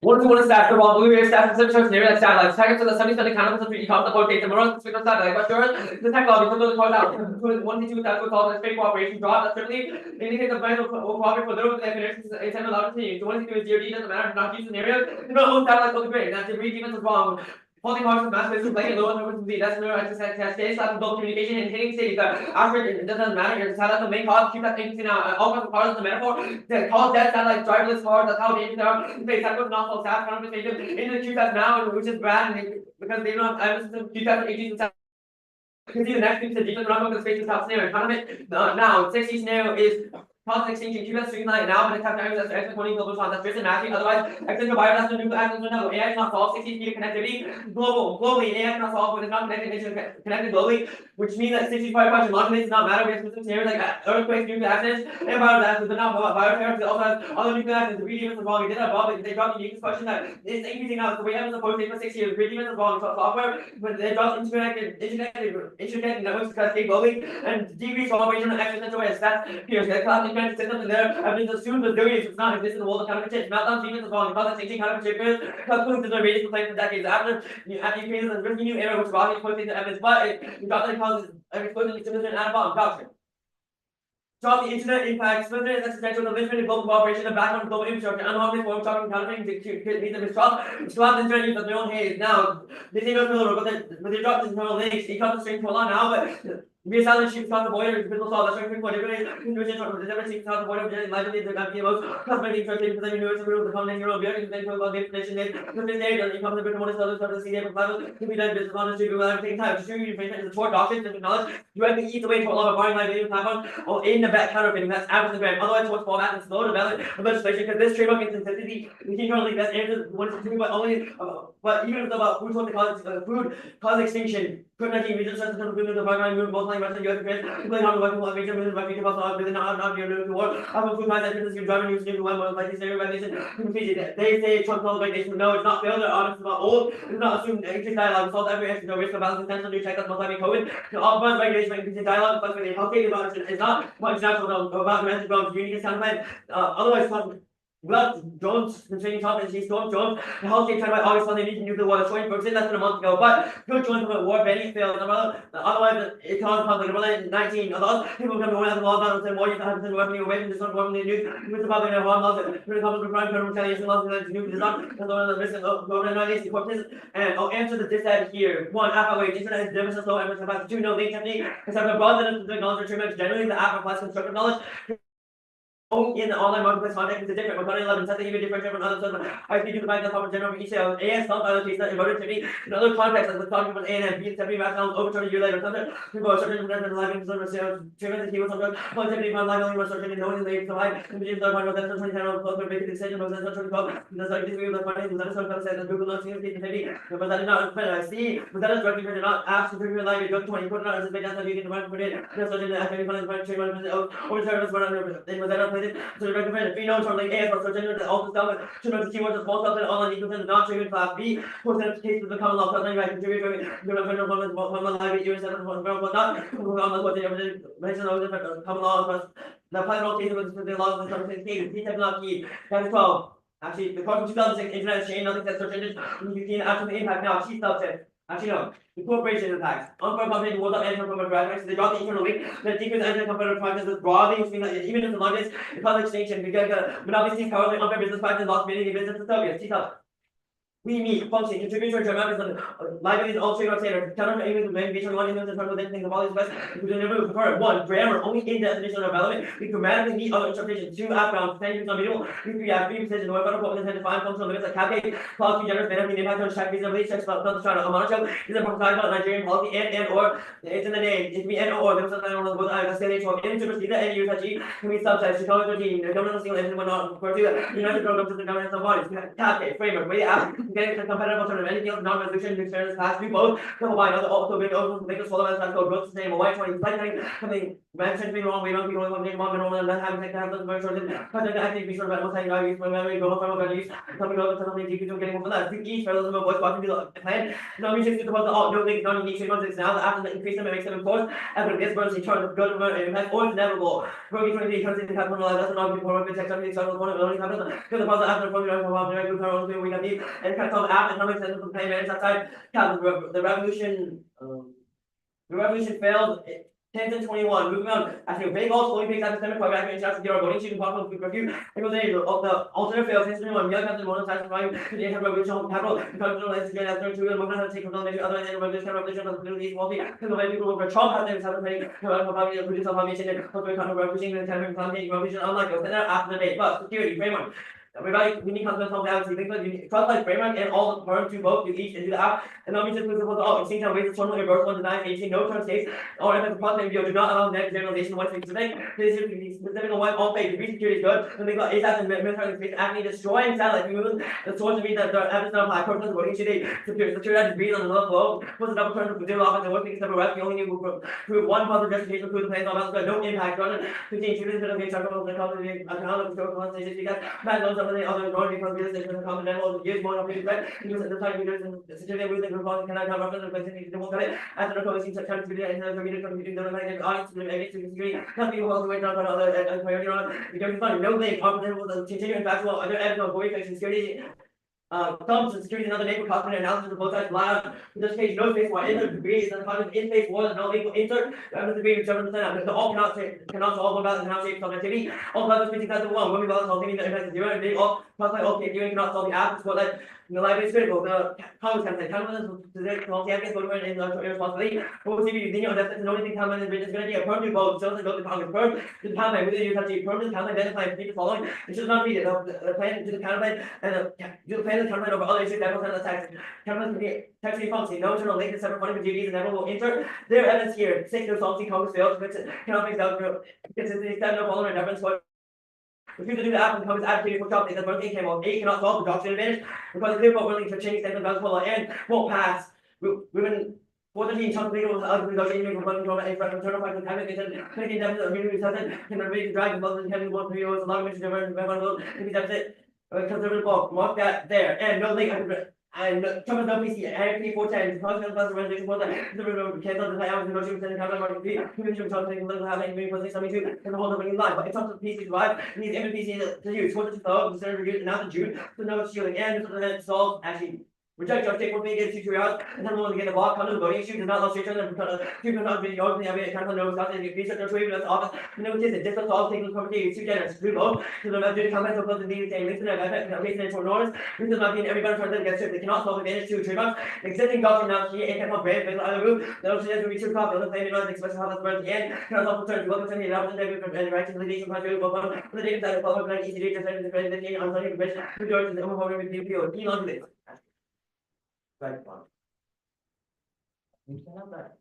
[SPEAKER 1] One to one staff, the wrong blue staff, the service near that staff, like seconds to the 70 cannabis, the e-com, the whole data, the morals, the speaker staff, like assurance, the tech lobby, the call out, 1 that's what called the fake cooperation draw, that's certainly indicate the plan of cooperate for those that it's an allowed to see. So 1 is DOD, doesn't matter, not use scenarios, you know, whole satellite looks great, that's the read defense is wrong. Holding horses, mass places, playing low numbers, that's no exercise, stay slap, build communication, and hitting cities. After it doesn't matter, you're satellite the main cause, keep that thing in all kinds of cars in the metaphor. The call dead satellite driverless cars, that's how dangerous they are. They set up not full staff conversation into the QSAT now, which is bad because they don't have system QSAT 18 because the next thing to defense run of the space is top scenario. Economy now 60 scenario is cost extinction, QS streamline now, but it's have times that's extra 20 global response, that's just matching. Otherwise, extra biomass and nuclear actions no. AI is not solved 60 feet of connectivity. Globally, AI cannot solve when it's not connected globally, which means that 65 question launch does not matter. We have system scenarios like earthquakes, nuclear accidents, and biodisaster, but not bioterror. It also has other nuclear accidents. The redefense is wrong. It did not above. They dropped the unique question that is increasing now. So we have the post for 6 years. Redefense is wrong. So software, but they dropped interconnected networks to cascade globally and decrease cooperation on existential ways. That's here. The cloud interconnected systems in there have been assumed as dirty. It's not existing in the world of counterfeit. Meltdown defense is wrong. Because it's 18 counterfeit triggers. Because cooling system radius complaints for decades after you created a risky new era which brought posting to evidence, but it got the causes of explosion to an anabolic doctrine. Drop the internet impact, split is existential, the limited in global cooperation, the backbone of global infrastructure, unharmed form talking countering to create the mistrust, swap the internet use of their own haze. Now, this email will but they dropped the internal links, it comes straight to a lot now, but we established chief cost avoider, people saw the strength for different conditions from the different chief cost avoider, and life is the company most cosmetic interpretation for the universal rule of the common neural behavior, then about the information that the state and income the promoter service for the CDA levels to be done business on the street without taking time to show you information is the four doctrines and knowledge. You have to eat the way to a lot of barring liability platform or in the back counterfeiting. That's average the grant. Otherwise, what's fallback and slow development of legislation because this trademark inconsistency, we can currently best answer what is true, but only but even if it's about food source cause food cause extinction. COVID-19 region such as the primary movement, both like Western US affairs, including how the Western region within my future possible within not near the war. I will food my sentence you driving news new one more like this regulation. They say Trump regulation. No, it's not failed, they're honest about old. It's not assumed increased dialogue, solve every issue, no risk of balance potential new check that's most likely COVID. The all regulation increasing dialogue, but with the healthcare about it is not what international about domestic grounds, unique sound plan. Otherwise, without drones, concerning topics, these storm drones, the healthcare tried by August when they need to nuclear war, showing for less than a month ago. But good drones from a war banning failed. Otherwise, it caused conflict. About 19, other people come to one of the laws not more you have to weapon away from this one woman in news. With the public and one laws, the conflict crime, criminal retaliation laws, and new design, and one of the risk of government corpses. And I'll answer the disadvantage here. One, app away, internet is different, so everyone's about two, no link technique. Except for broad and specific knowledge or treatment, generally the app applies constructive knowledge. In the online marketplace context is different. We're 11 something even different from other stuff. I think you can find the common general each sale. AS some other case that inverted to me. In other contexts, as the talking about A and B, 70 rationale overturned a year later. Something people are certain that the living sort of sales, treatment, and he was something. Positivity from living was certain, knowing the so high. The medium of my that's 20 channel, plus the basic decision was that's 2012. That's like this view of the finance, that is some kind of that Google not seeing the maybe. But that is not I see, but that is directly printed not apps to figure like it 20 put not as a big answer you can find for it. That's what in the academic finance treatment over service when they was that played so recommend if we know from like AS or so general also stuff to know the keywords of small stuff and online equals not treatment class B for the case of the common law something like contribute to the federal government library years and not what they ever mentioned of the common law the final case was the laws of the state he not key that is 12 actually the court from 2006 internet exchange nothing says search engines you can actually impact now she stops it. Actually, no. The corporation attacks. Unfair company was up and from a graduate, they dropped the internal link. The decrease anti competitive practices broadly, which means that even if the largest public extinction, because monopoly covering unfair business practices, lost many business to Soviets. See how we meet, function, contribute to German libraries, all trade standards, counter aiming to make based on one influence in terms of anything of all these best, including never prefer one, grammar, only in definition or relevant, we grammatically meet other interpretations, two, outbound, 10 use unreadable, three, have three precision, the web article is defined functional limits like calculate, quality, generous, benefit, impact on check, reasonably, checks about the chart, a monotone, is a proposal about Nigerian policy, and or, it's in the name, it can be and or, there was something on both items, scaling to interpret either and use G, can be subsets, to color 13, the governmental single engine will not refer to, united programs to the governance of bodies, calculate, framework, way app, getting the competitive anything else non-resolution to experience class we both combine other also big also make us follow as code growth sustainable white 20 like something mentioned being wrong we don't be going one and then having to have those very short but I think we should about saying I use my memory go from values coming over to something deep to getting more that each fellow of voice walking to the plan now we should think about the all no things non unique ones now after the increase them makes them enforced after this version in charge of good impact or inevitable working 20 turns into capitalize that's not before we check something so one only happens because the puzzle after from the we got deep and kind of app and the payment outside. Yeah, the revolution failed. 10 to 21. Moving on. After big goals, fully picked academic program, international zero voting, shooting possible review. It was the alternate fails. 10 to 21. The other countries more than satisfying to the revolution capital. The country is again after 2 and movement has to take control of other than revolution of the Middle East. Multi. Because the people over Trump has never made produce a formation and revolution and revolution unlike us. And after the debate, but security framework. Everybody, we need confidence on reality. Things like you need trust like framework and all the firms to vote to each into the app. And then we just principles of extinction ways of total reversal and denying 18 no term states or if the process video do not allow negative generalization once we specific. This is specific on one all fake. Degree security is good. And things like ASAP and military space acting destroying satellite removing the source of that the evidence not apply purpose voting today. Security degrees on the level below. Was a double turn for zero office and working except for rest. We only need to prove one positive justification prove the plans on balance no impact on it. 15 students of the charcoal of the company account of historical conversations because that knows some of the other growing because real estate and common level of years more of it right use at the time we and certificate with the group of cannot have reference replacing the most of it as the policy such as video and the community the like audience to make security not people all the way down for other priority on it don't find no link comparable with the continuing factual other evidence of voice security thumbs and security another neighbor cost analysis of both sides loud. In this case, no space why insert degrees and the content in space was no legal insert. The degree of 7%. The all cannot solve one balance cannot shape subjectivity. All balance between class of 1, when we balance all things that impact 0 and they all plus like okay, you cannot solve the app, but like the library is critical. The comments can say comments to the multi-app voter in the responsibility. What was you on that the only thing comment is going to be a permanent vote, so go to Congress firm. The comment whether you have to permanent comment identify people following. It should not be the plan to the counterplan and do the plan to counterplan over other issues that will send the tax. Counterplan can be tax function, no internal link to separate funding for duties and never will insert their evidence here. 6 no solvency Congress fails to fix it. Cannot make out consistency extent no following reference for refuse to do the app and becomes advocated for job that birthday came on 8 cannot solve the doctrine advantage because the clear vote willing to change statement of law and won't pass. Women
[SPEAKER 2] 413 Trump legal negotiating with one government and internal finance cabinet making deficit of community resulted can really drive the Muslim having one period a lot of mission government to be deficit conservative bulk mark that there and no link and Trump is no PC and P410 President plus resolution for the cancel the hours negotiating with the cabinet market fee commission Trump taking little have any for 672 and the whole thing in line but in terms of PC drive needs MPC to use what to throw consider review announced in June so no shielding and this solve actually reject your statement being against 2 hours and then we'll get the block come to the voting issue does not love straight and keep not being yours and having a kind of no stuff and research or trade with office notice that different solve taking property is too generous to vote to the left comments of the meeting saying listen to that listen for noise this does not mean everybody trying to get stripped they cannot solve advantage to trademarks existing doctrine now key and can brand based on the roof the notion is to be true copy of the claim not express how that's burned the end cannot solve concerns welcome to the adoption and right to the litigation project for the data that public plan easy data set in the presentation on Sunday convention to George the overhauling with DPO elon this. Right one. You can have that.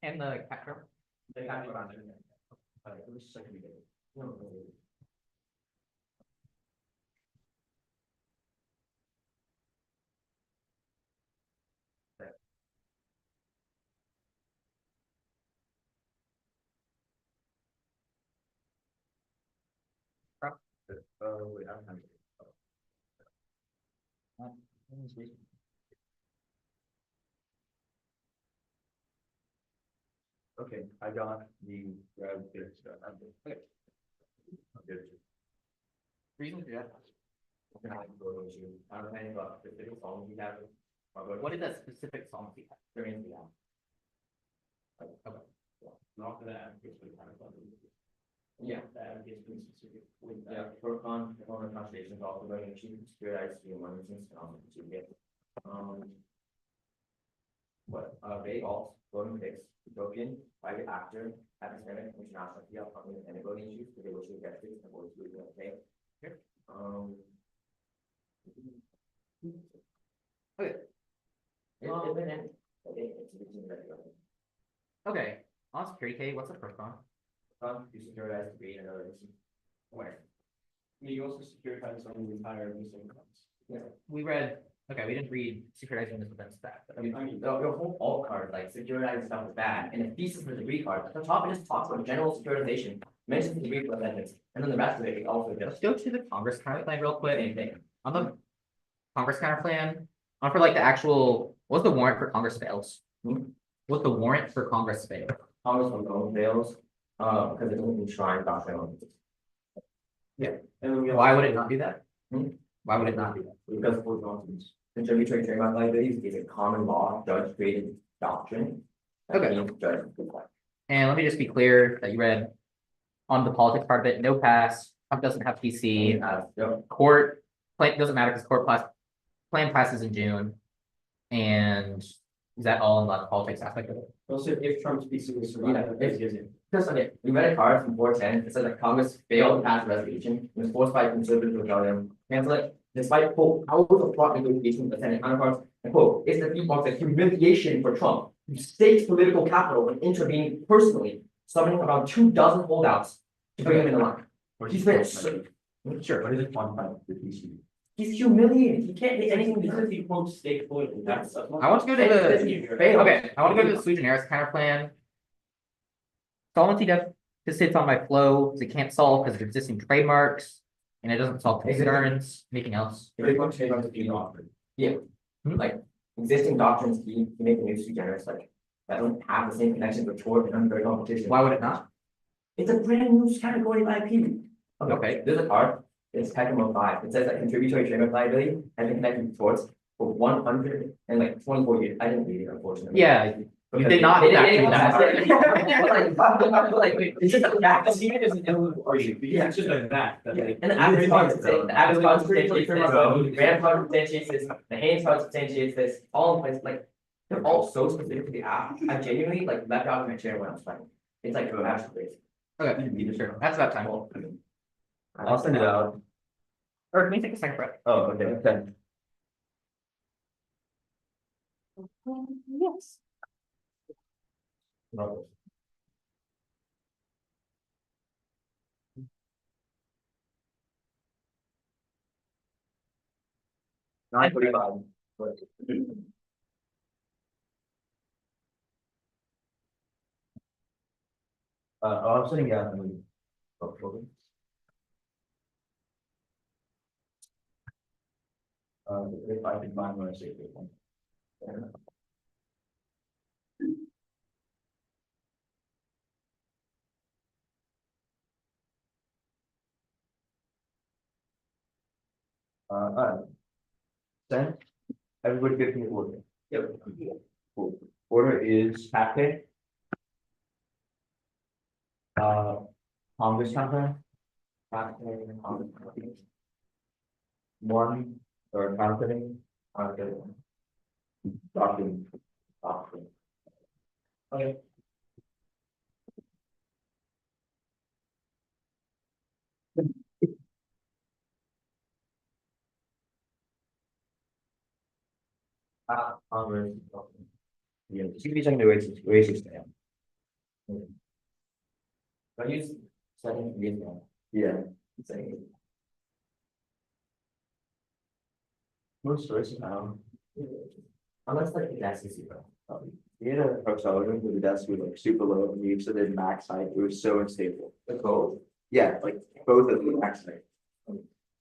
[SPEAKER 4] And the capture.
[SPEAKER 2] The kind of around it. It was second day. No.
[SPEAKER 5] Wait, I don't have. Okay, I got the grab bits. Okay.
[SPEAKER 4] Reason for that.
[SPEAKER 2] I don't know anything about specific songs you have.
[SPEAKER 4] What is that specific song we have?
[SPEAKER 2] Experience we have.
[SPEAKER 4] Okay.
[SPEAKER 3] Not for that, it's really kind of fun.
[SPEAKER 2] Yeah.
[SPEAKER 3] That gets pretty specific with that.
[SPEAKER 2] Yeah, for conservation is also very cheap, securitized to one instance, to get. What, vague alts, voting fix, utopian, private actor, atmospheric, international, public and voting issues, to be able to get fixed and vote to okay.
[SPEAKER 4] Here. Okay. Okay, on security K, what's the first one?
[SPEAKER 2] You securitize to create another instance.
[SPEAKER 4] Where?
[SPEAKER 3] You also securitize on the entire missing comes.
[SPEAKER 4] We read, okay, we didn't read securitizing this within stack.
[SPEAKER 2] I mean, your whole alt card, like securitizing stuff is bad, and the thesis for the degree card, at the top it just talks about general securitization, mentions the degree for sentence, and then the rest of it is also
[SPEAKER 4] Let's
[SPEAKER 2] just
[SPEAKER 4] go to the Congress counter plan real quick.
[SPEAKER 2] same thing.
[SPEAKER 4] On the Congress counter plan, on for like the actual, what's the warrant for Congress fails? What's the warrant for Congress fail?
[SPEAKER 2] Congress on own fails, because it doesn't enshrine doctrinal.
[SPEAKER 4] Yeah.
[SPEAKER 2] And then we
[SPEAKER 4] Why would it not do that?
[SPEAKER 2] Hmm?
[SPEAKER 4] Why would it not do that?
[SPEAKER 2] Because for nonsense. Contributory trademark liabilities is a common law judge created doctrine. that
[SPEAKER 4] Okay.
[SPEAKER 2] means judge.
[SPEAKER 4] And let me just be clear that you read on the politics part of it, no pass, Trump doesn't have PC, court, plan, doesn't matter because plan passes in June. And is that all in the politics aspect of it?
[SPEAKER 3] Also, if Trump's PC was
[SPEAKER 2] Yeah,
[SPEAKER 3] survived,
[SPEAKER 2] if-
[SPEAKER 3] it gives it.
[SPEAKER 2] Just okay, we read a card from 410, it said that Congress failed to pass a resolution, it was forced by conservative rebellion, cancel it, despite quote, hours of fraught negotiation with the Senate counterparts, and quote, it's the feedback that humiliation for Trump, who staked political capital and intervening personally, summoning around 24 holdouts to bring him in the line. He's been so,
[SPEAKER 5] Sure, what is it quantified the PC?
[SPEAKER 2] he's humiliated, he can't do anything
[SPEAKER 3] Because
[SPEAKER 2] because
[SPEAKER 3] he quotes state political, that's.
[SPEAKER 4] I want to go to the, okay, I want to go to the sui generis counter plan. Solvency deficits on my flow, because it can't solve because of existing trademarks, and it doesn't solve concerns, anything else.
[SPEAKER 2] if they want to change on the fee offered. Yeah, like existing doctrines, you make a new sui generis, like that don't have the same connection with tort and unfair competition.
[SPEAKER 4] Why would it not?
[SPEAKER 2] It's a brand new category of IP.
[SPEAKER 4] Okay.
[SPEAKER 2] There's a card, it's Technical 5, it says that contributory trademark liability has been connected to torts for 100 and like 24 years, I didn't read it unfortunately.
[SPEAKER 4] Yeah, you did not exactly that.
[SPEAKER 2] Like, it's just a fact.
[SPEAKER 3] Yeah, it's just like that.
[SPEAKER 2] And the average card substantiates this, the Graham card substantiates this, the Haynes card substantiates this, all in place, like, they're all so specific to the app, I genuinely like left out of my chair when I was playing. It's like absolutely crazy.
[SPEAKER 4] Okay, sure, that's about time.
[SPEAKER 5] I'll send it out.
[SPEAKER 4] Or can we take a second breath?
[SPEAKER 5] Oh, okay.
[SPEAKER 6] Yes.
[SPEAKER 5] 9:45. I'm sitting down. If I can find where I say this one. Alright. Then, everybody give me order.
[SPEAKER 3] Yep.
[SPEAKER 5] Cool. Order is Happy. Congress Campaign. One, or marketing. Document. Okay. Congress. Yeah, should be something to raise his name.
[SPEAKER 2] But use setting again now.
[SPEAKER 5] Yeah.
[SPEAKER 2] Setting.
[SPEAKER 5] Most races now.
[SPEAKER 2] Unless like that's easy, bro.
[SPEAKER 5] We had a accelerator with the desk was like super low and we used to the max height. It was so unstable.
[SPEAKER 2] The code.
[SPEAKER 5] Yeah, like both of the max height.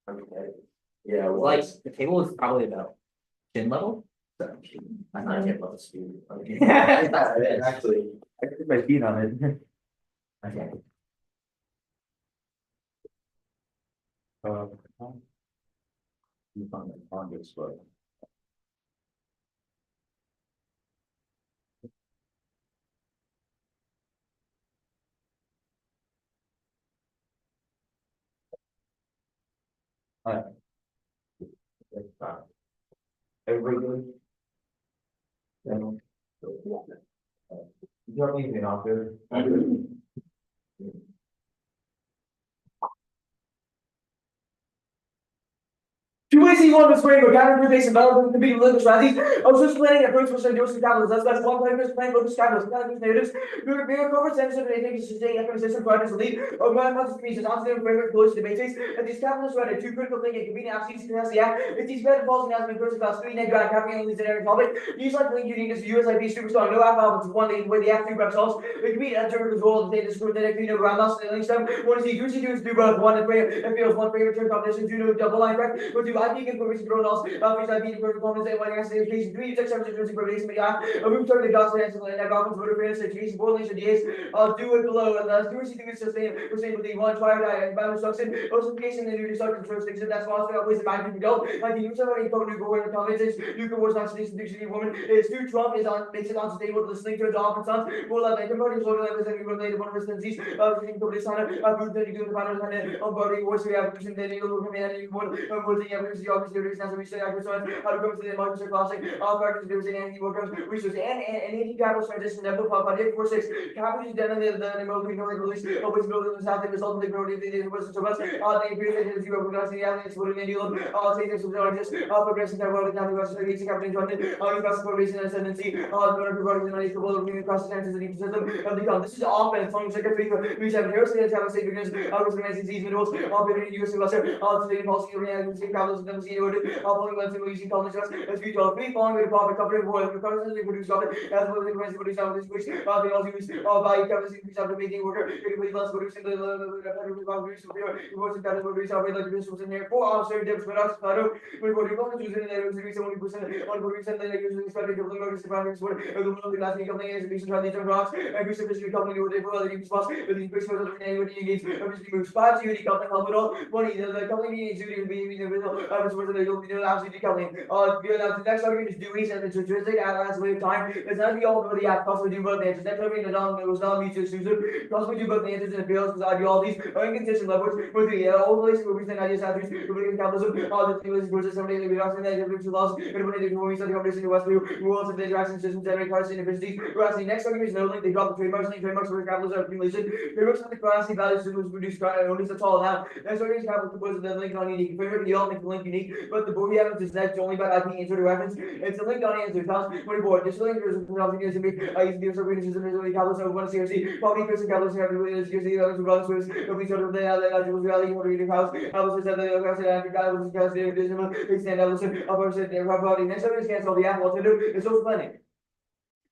[SPEAKER 2] Okay.
[SPEAKER 5] Yeah, well,
[SPEAKER 2] Like the table is probably about chin level. I'm not chin level, Steve. Okay.
[SPEAKER 5] actually, I put my feet on it.
[SPEAKER 2] Okay.
[SPEAKER 5] You found it on this, but. Alright. Everybody good? Yeah. You don't need an offer.
[SPEAKER 1] Two ways you want to spring, but counter base and development can be living strategies. I was just planning approach for Sandoz capitals. That's one plan for plan focus capitals. Capitals natives. Mere corporate sensitive and anything to sustain ecosystem projects lead. Or my months communities on their framework close to the matrix. And these capitals run a two critical thing and convenient apps to pass the act. If these better falls and announcement first about screen and drag capping and leads in every topic. Use like link unique is USIP superstar. No app albums one day where the app two themselves. The convenient editor as well as data screw that you know ground loss and links them. One is the usually do is do both one and prayer. If feels one prayer return combination, do no double line track. But do IP information grown also, which IP performance and one answer education, 3 to 6 7 probation, but yeah, a room turn the gospel and that gospel voter fairness education, boiling should yes, do it below, and the stewardship thing is sustainability, one trial and battle instruction, ossification and new destruction jurisdiction, that's why I always about to go, like the use of a code new war in the conventions, nuclear wars, oxidation, dictionary woman, is too Trump is on, makes it unsustainable to listening to a job and sons, will have a converting sort of levels and related one of his tendencies, reading code is on a food that you do the final and on body wars, we have vision, then you will come in and you would, the evidence, the obvious theories, as we say, how to come to the market classic, all factors, there was an anti-workers, research, and anti-capital transition, that book, by 46, capital is done in the American release, of which building the south, the result of the growth of the person to us, they appear that if you have regarding the evidence, what in India, say this was largest, progressing that world, now the rest of the capital in London, you got formation and ascendancy, regarding the nice world of the cross senses and ecosystem of the country. This is often from secretary, we have here, say, have a state because I was organizing these minerals, all the US investor, all the policy, organizing capitals, and the following lens using college as we talk, we following the profit coverage for the currently produce of it, as well as the rest produce of this which they also use by capacity which are making worker, it will less producing the contribution of your emotion that will produce of like this was in there for our certain dips for us, we were going to use it in there, we 70% on production, then like using starting to look at the surroundings for the last company as we should the rocks, and we sufficiently company with the other spots, with the increase of the neighborhood engaged, obviously move spots, you company capital, money, the company needs to be the middle, you'll be absolutely coming. The next argument is do research and statistic as a way of time. It's not the all the app possibly do both answers. Next argument is it was not mutually exclusive. Possibly do both answers and it fails because ideologies are inconsistent levels with the all relations with recent ideas attributes related to capitalism. All the things versus somebody that we don't see that different laws. Everybody that we study competition in the West View, rules of the interaction systems generate currency inefficiencies. Whereas the next argument is no link. They drop the trademarks for capitalism accumulation. Trademarks for the currency values to produce only that's all now. Next argument is capital composed of the link on unique framework. The ultimate link unique, but the booby happens is next only by IP insert reference. It's a link on answer, 2024. This link is to be I use the service is really Carlos over one CRC, probably Chris and Carlos have really CRC, others who got Swiss, we sort of the was rally for reading house. I was said the guy was cast the additional extend Ellison, upper said their body. Next time is cancel the app, what to do is social planning.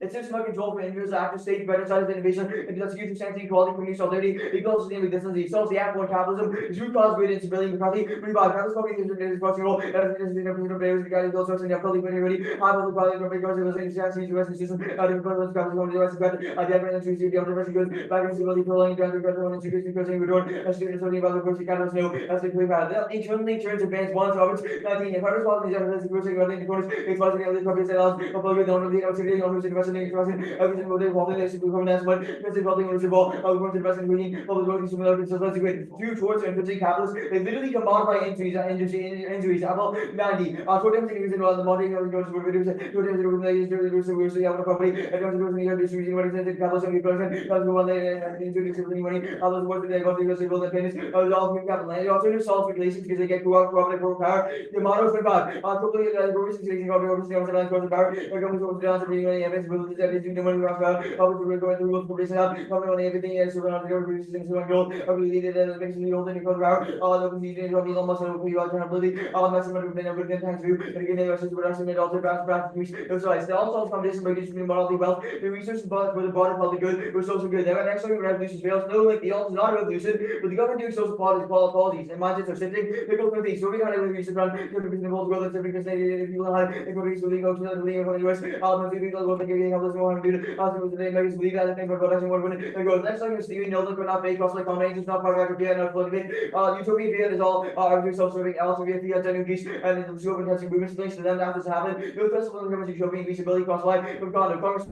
[SPEAKER 1] It's system of control for individuals active state better size innovation and that's using sensing equality community solidarity equals systemic distance it solves the apple capitalism root cause great instability McCarthy revive capitalist company is crossing role that is in the players the guy goes source and difficulty when ready high level quality of because it was in the US system out of the capital the US got the other to see the university goes back in civility prolonging down the government and security because we don't as students only about the course catalyst know as they play bad internally turns advance one Roberts 19 if others was the general security running the corners it was the other companies and all of the down the university on which everything will they walk in to become as one because building on the ball going to invest in green public roads similar to subsequent few towards and physical capitalists they literally can modify injuries about 90 so them things in all the modeling of the reduce to the we see our company and the near distribution what is the capitalism the person that's the one they introduce money others what they got because they will the pennies all of capital and also to solve relations because they get to work probably for power the models for God totally the relations of the power comes over down to bring any everything the money rock out, probably going through local probation out, probably on everything else around the organization, things going on, probably needed as makes the old thing go around, all of the needed probably almost a few accountability, all maximum of the number of thanks to, and again, the versus production made also back to those sides. They also competition by distributing morality wealth, the research for the broader public good, was social good. Never actually revolution fails, no, like the alt is not a revolution, but the government doing social policies, and mindsets are shifting, they go through things, so we had a revolution run, different people in the world, growth, different people have, they go to the go to the league of the US, the people go to the help us more dude. Hospital today makes believe that thing for production more when it goes. Next time you see we know that we're not fake, also like comments, it's not part of our not floating. Utopia fear is all everything self-serving, also we have the genuine peace and the scope and testing movements links to them after this happen. No festival of government utopia feasibility cross line from Congress.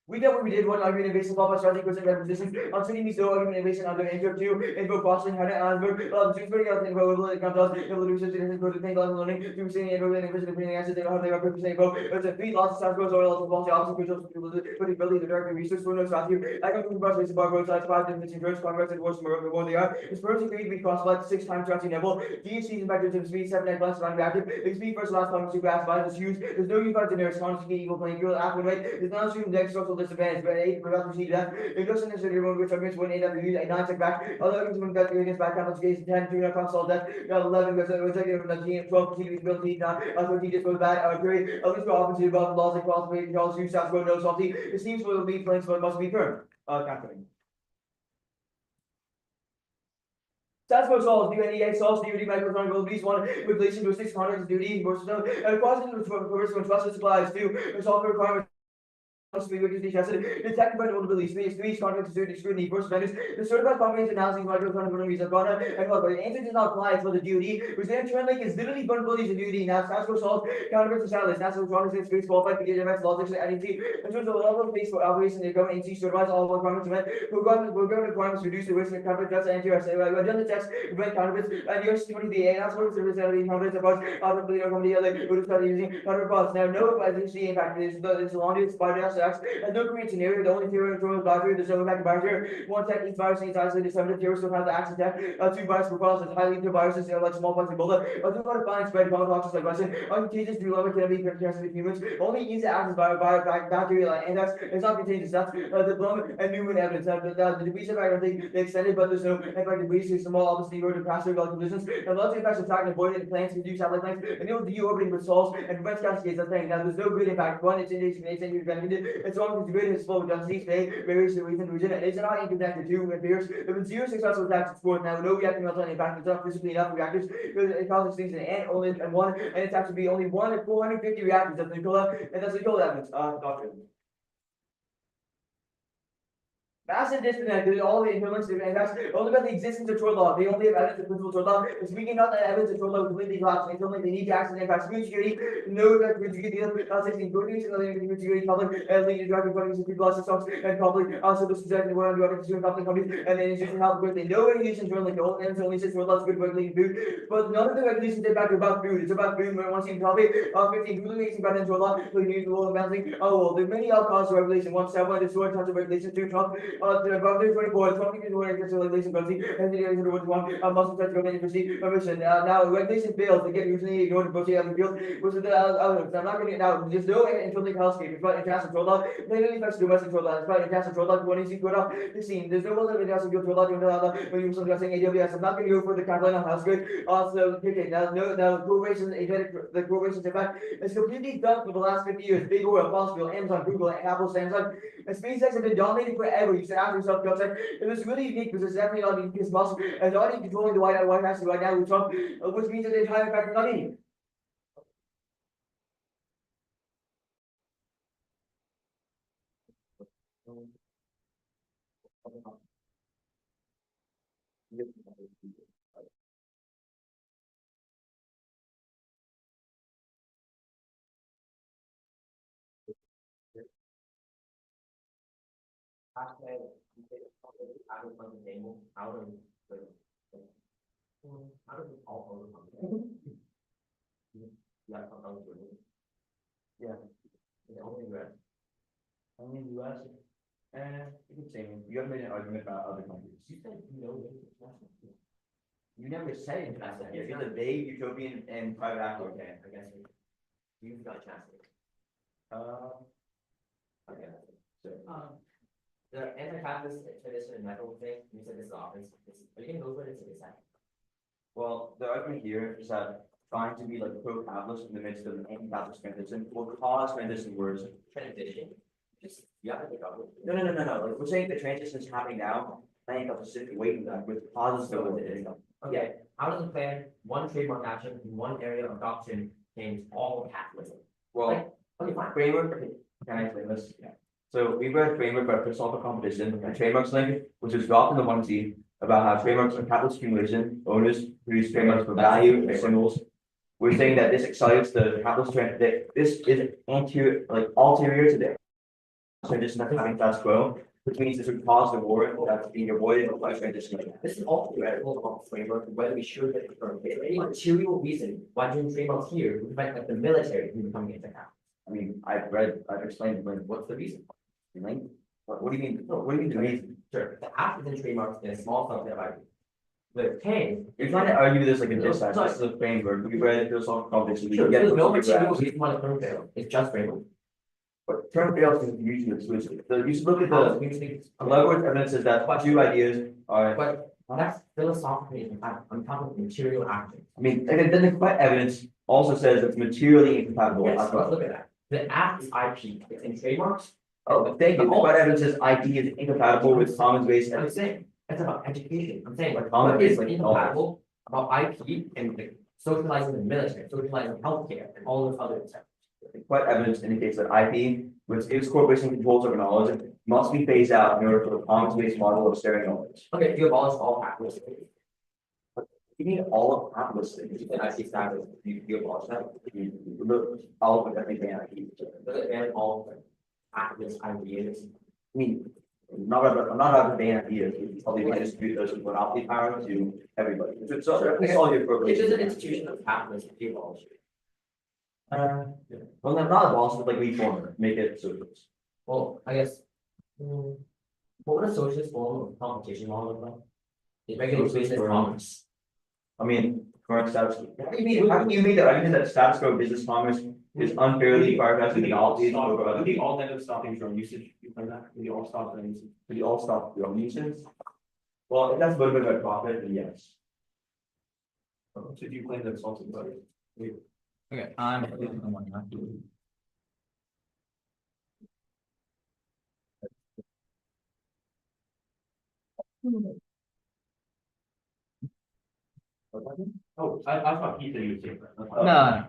[SPEAKER 1] We did what we did one argument innovation followed by starting percent reposition. On city means no argument innovation under intro two, info processing, how to answer, Dewsbury got thing about it comes out, evolution, for the thing on learning, to saying info and innovation, opinion answers, they don't have their representation vote. It's a three lots of sound goes or lots of policy opposite visuals, putting ability the director research for no strategy. I come from the process about road sides, 5 different first congress and worse more before they are. It's first agreed to be cross select 6 times strategy level. DHC is back to speed, 7 net plus non reactive. The speed first last congress to grasp by is huge. There's no unified generic constantly equal playing field after right. There's not assumed next structural disadvantage, but 8 without receive that. It doesn't necessarily remove which arguments when 8 after use a 9 check back. Other arguments when that against back capital case 10 2 not console that. 11 goes executive from the team 12 continue to build team now. 13 just goes back period. At least go opposite above laws and qualification calls use stats go no salty. It seems will be playing so it must be firm. Captain. Stats solves NDCA solves duty microphone will be one with relation to 600 duty versus and quasi for trusted supplies too. The software requirements detected by vulnerabilities, three contracts to scrutiny, first vendors, the certified comprehensive analysis vulnerabilities are brought up, and what the answer does not apply for the duty, which then turn like is literally vulnerabilities in duty. Now, that's what solves counterfeits and satellites, that's what congress space qualified for DHMS logics and NDC. In terms of the level of space for operation, the government NC certifies all requirements to met, government requirements reduce the risk of counterfeit threats and NTRS. We've done the checks, prevent counterfeits, and you're still the A, that's what service and counterfeits about other company other good start using counterparts. Now, no advisory impact is the long as spider attacks. And no Korean scenario, the only theory of the battery, the silver back barrier, one tech each virus needs isolated 7 theories still have the access tech, 2 virus profiles as highly into viruses, like smallpox and Ebola, 2 want to find spread common toxins like Russian, uncontagious do limit can be contagious with humans, only easy access by bacterial anthrax, it's not contagious, that's the Blum and Newman evidence, the debris effect, I don't think they extended, but there's no effect debris, so small, obviously, road to passive conditions, and lots of effects of track and avoided plants, reduce satellite plants, and the deorbiting with salts, and prevents cascades, that's the thing. Now, there's no good impact, one, it's indexed, it's all it's good, it's slow, density, state, various region, and it's not interconnected to appears. There have been 0 successful attacks sport now, no reacting meltdown impact, it's not physically enough reactors, it causes things and only and one, and it's actually be only 1 in 450 reactors, that's Nicola, and that's Nicola evidence, doctrine. Massive disconnect with all the influence and that's only about the existence of tort law. They only have evidence of principal tort law. It's speaking out that evidence of tort law completely collapsed. They feel like they need to access and impact food security. No that food security, 16 good and other food security public and leading driving companies and people lost stocks and public also this is exactly what I'm doing consumer company companies and then institution health good. They know regulations run like the whole and only says tort law is good for leading food. But none of the regulations they back about food. It's about food. When one seems healthy, 15 food makes about tort law, so you need to law balancing. Oh well, there are many outcomes of regulation. 1 7 1 destroy tons of regulations, 2 Trump.
[SPEAKER 5] the boundary 24, talking to regulation policy, and the other one, must touch government permission. Now, regulation fails, they get usually ignored the policy of the field, which is I'm not gonna now, there's no intrinsic housekeeping, but international control law, plainly affects domestic control law, it's about international control law, when you see good up, the scene, there's no other international control law, when you discussing AWS, I'm not gonna go for the Carolina house grid, also, okay, now, corporations, the corporations effect, it's completely done for the last 50 years, big oil, fossil fuel, Amazon, Google, Apple, Samsung, and SpaceX have been dominating forever, you should ask yourself, it was really unique because it's definitely not unique as muscle, and already controlling the White House right now with Trump, which means that the entire fact not in.
[SPEAKER 4] Out of the table, out of the. Out of all over. Yeah,
[SPEAKER 5] Yeah.
[SPEAKER 4] the only red.
[SPEAKER 5] Only in the US, you could say, you haven't made an argument about other countries.
[SPEAKER 4] You said no.
[SPEAKER 5] You never said international, it's a vague utopian and private actor.
[SPEAKER 4] Okay, I guess you've got a chance. Okay.
[SPEAKER 5] So.
[SPEAKER 4] The anti-capitalist tradition and metal thing, you said this is office, are you gonna go for it to decide?
[SPEAKER 5] Well, the argument here is that trying to be like pro-capitalist in the midst of an anti-capitalist transition will cause transition words.
[SPEAKER 4] Transition, just, you have to think of it.
[SPEAKER 5] No, like, we're saying the transition is happening now, anti-capitalist is waiting that with causes
[SPEAKER 4] So
[SPEAKER 5] go
[SPEAKER 4] it is.
[SPEAKER 5] with it.
[SPEAKER 4] Okay, how does the plan, one trademark action in one area of adoption change all capitalism?
[SPEAKER 5] Well,
[SPEAKER 4] Okay, fine.
[SPEAKER 5] framework, can I explain this? Yeah. So we read framework by Christopher Competition, and trademarks link, which is dropped in the one C about how trademarks are capitalist accumulation, owners produce trademarks for value and symbols. We're saying that this accelerates the capitalist trend, that this is anterior, like ulterior to the transition that's having status quo, which means this would cause the war that's being avoided by transition.
[SPEAKER 4] This is all theoretical about framework, whether we should get the term, any material reason why doing trademarks here would prevent like the military from becoming anti-capitalist.
[SPEAKER 5] I mean, I've explained, like,
[SPEAKER 4] What's the reason?
[SPEAKER 5] Like, what do you mean? What do you mean the reason?
[SPEAKER 4] Sure, the act is in trademarks in a small subset of IP. The pain.
[SPEAKER 5] You're trying to argue this like a
[SPEAKER 4] No,
[SPEAKER 5] dispatch,
[SPEAKER 4] no.
[SPEAKER 5] this is a framework, we read philosophical competition.
[SPEAKER 4] Sure,
[SPEAKER 5] We get
[SPEAKER 4] there's no
[SPEAKER 5] what you
[SPEAKER 4] material
[SPEAKER 5] grasp.
[SPEAKER 4] reason why the term failed, it's just framework.
[SPEAKER 5] But term fails is usually exclusive, so you should look at
[SPEAKER 4] How
[SPEAKER 5] the,
[SPEAKER 4] does it mean-
[SPEAKER 5] a lot of evidence is that two ideas are,
[SPEAKER 4] But that's philosophically, I'm talking about material action.
[SPEAKER 5] I mean, and then the quite evidence also says it's materially incompatible.
[SPEAKER 4] Yes,
[SPEAKER 5] as
[SPEAKER 4] let's
[SPEAKER 5] well.
[SPEAKER 4] look at that. The act is IP, it's in trademarks.
[SPEAKER 5] Oh, thank you, the quite evidence says IP is incompatible with commons based.
[SPEAKER 4] I'm saying, it's about education, I'm saying,
[SPEAKER 5] Like,
[SPEAKER 4] what is
[SPEAKER 5] like,
[SPEAKER 4] incompatible about IP and like socializing the military, socializing healthcare and all those other stuff.
[SPEAKER 5] Quite evidence indicates that IP, which gives corporation controls over knowledge, must be phased out in order for a commons based model of sharing knowledge.
[SPEAKER 4] Okay, you abolish all capitalism.
[SPEAKER 5] You need all of capitalism.
[SPEAKER 4] You said IP status, you abolish that.
[SPEAKER 5] Look, all of it, everything IP.
[SPEAKER 4] Does it ban all capitalist ideas?
[SPEAKER 5] I mean, I'm not about to ban ideas, we probably want to distribute those with monopoly power to everybody. So it's all your
[SPEAKER 4] It
[SPEAKER 5] corporation.
[SPEAKER 4] is an institution of capitalism, you abolish it.
[SPEAKER 5] Well, not abolish, but like reform it, make it socialist.
[SPEAKER 4] Well, I guess. What would a socialist form of competition law look like? It regulates business commerce.
[SPEAKER 5] I mean, current status. How do you mean the argument that status quo business commerce is unfairly prioritizing the oligopolies over other?
[SPEAKER 3] We all end up stopping drone usage, you find that, we all stop drone usage.
[SPEAKER 5] We all stop your usage? Well, if that's a little bit about profit, then yes.
[SPEAKER 3] So do you claim that it's also about it?
[SPEAKER 7] Okay, I'm.
[SPEAKER 3] Oh, I thought he said you were saying that.
[SPEAKER 7] No.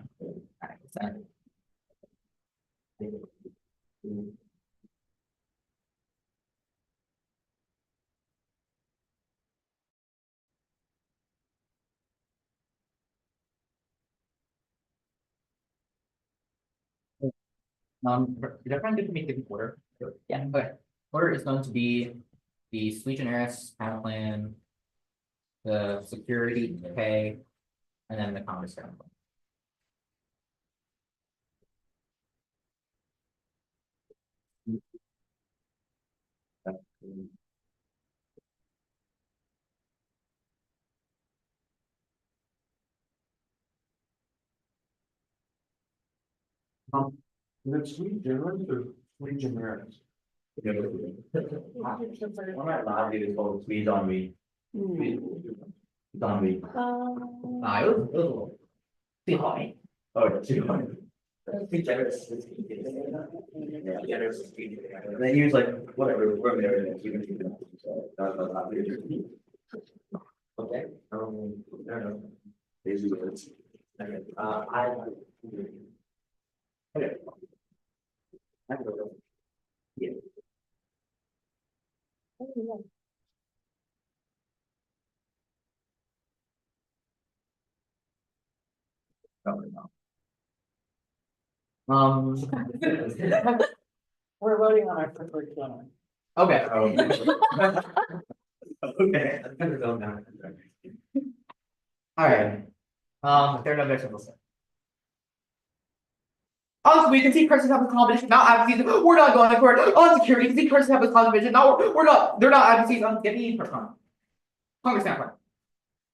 [SPEAKER 7] They're trying to make the order. Yeah, okay. Order is going to be the sui generis, town plan. The security pay, and then the commerce town plan.
[SPEAKER 8] Is it sweet generous or sweet generics?
[SPEAKER 3] I'm not allowed to get told squeeze on me. It's on me.
[SPEAKER 4] It was a little. Too high.
[SPEAKER 3] Oh, too funny.
[SPEAKER 2] Be generous.
[SPEAKER 3] And then he was like, whatever, we're there, and even if you don't, so, that's not really.
[SPEAKER 2] Okay, I don't know.
[SPEAKER 3] Basically, it's.
[SPEAKER 2] Okay,
[SPEAKER 3] Okay. I can go. Probably not.
[SPEAKER 6] We're voting on our preferred donor.
[SPEAKER 7] Okay,
[SPEAKER 3] Okay.
[SPEAKER 2] I'm kind of going down.
[SPEAKER 7] alright. If there are no objections.
[SPEAKER 6] Also, we can see Chris have a competition, not advocacies, we're not going for it, on security, you can see Chris have a competition, not, we're not, they're not advocacies on getting Congress standpoint.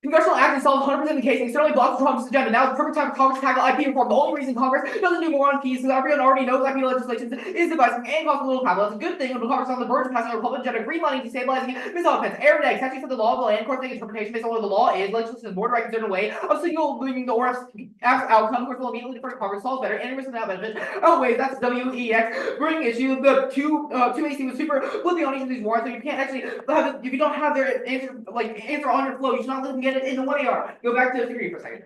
[SPEAKER 6] Congressional action solves 100% of the case and certainly blocks Trump's agenda. Now is the perfect time for Congress to tackle IP reform. The only reason Congress doesn't do more on keys is everyone already knows IP legislation is divisive and causes little capital. It's a good thing when Congress is on the verge of passing a Republican agenda, greenlighting, destabilizing, missile defense, air decks, actually said the law of the land, court interpretation based on what the law is, legislation is more direct in a way of signaling the ORF's outcome, which will immediately defer to Congress, solves better, and risk without benefit. Outweighs, that's WEX. Bring issue, the two AC was super flipping on each of these warrants, so you can't actually have, if you don't have their answer on your flow, you should not let them get it in the 1AR. Go back to theory for a second.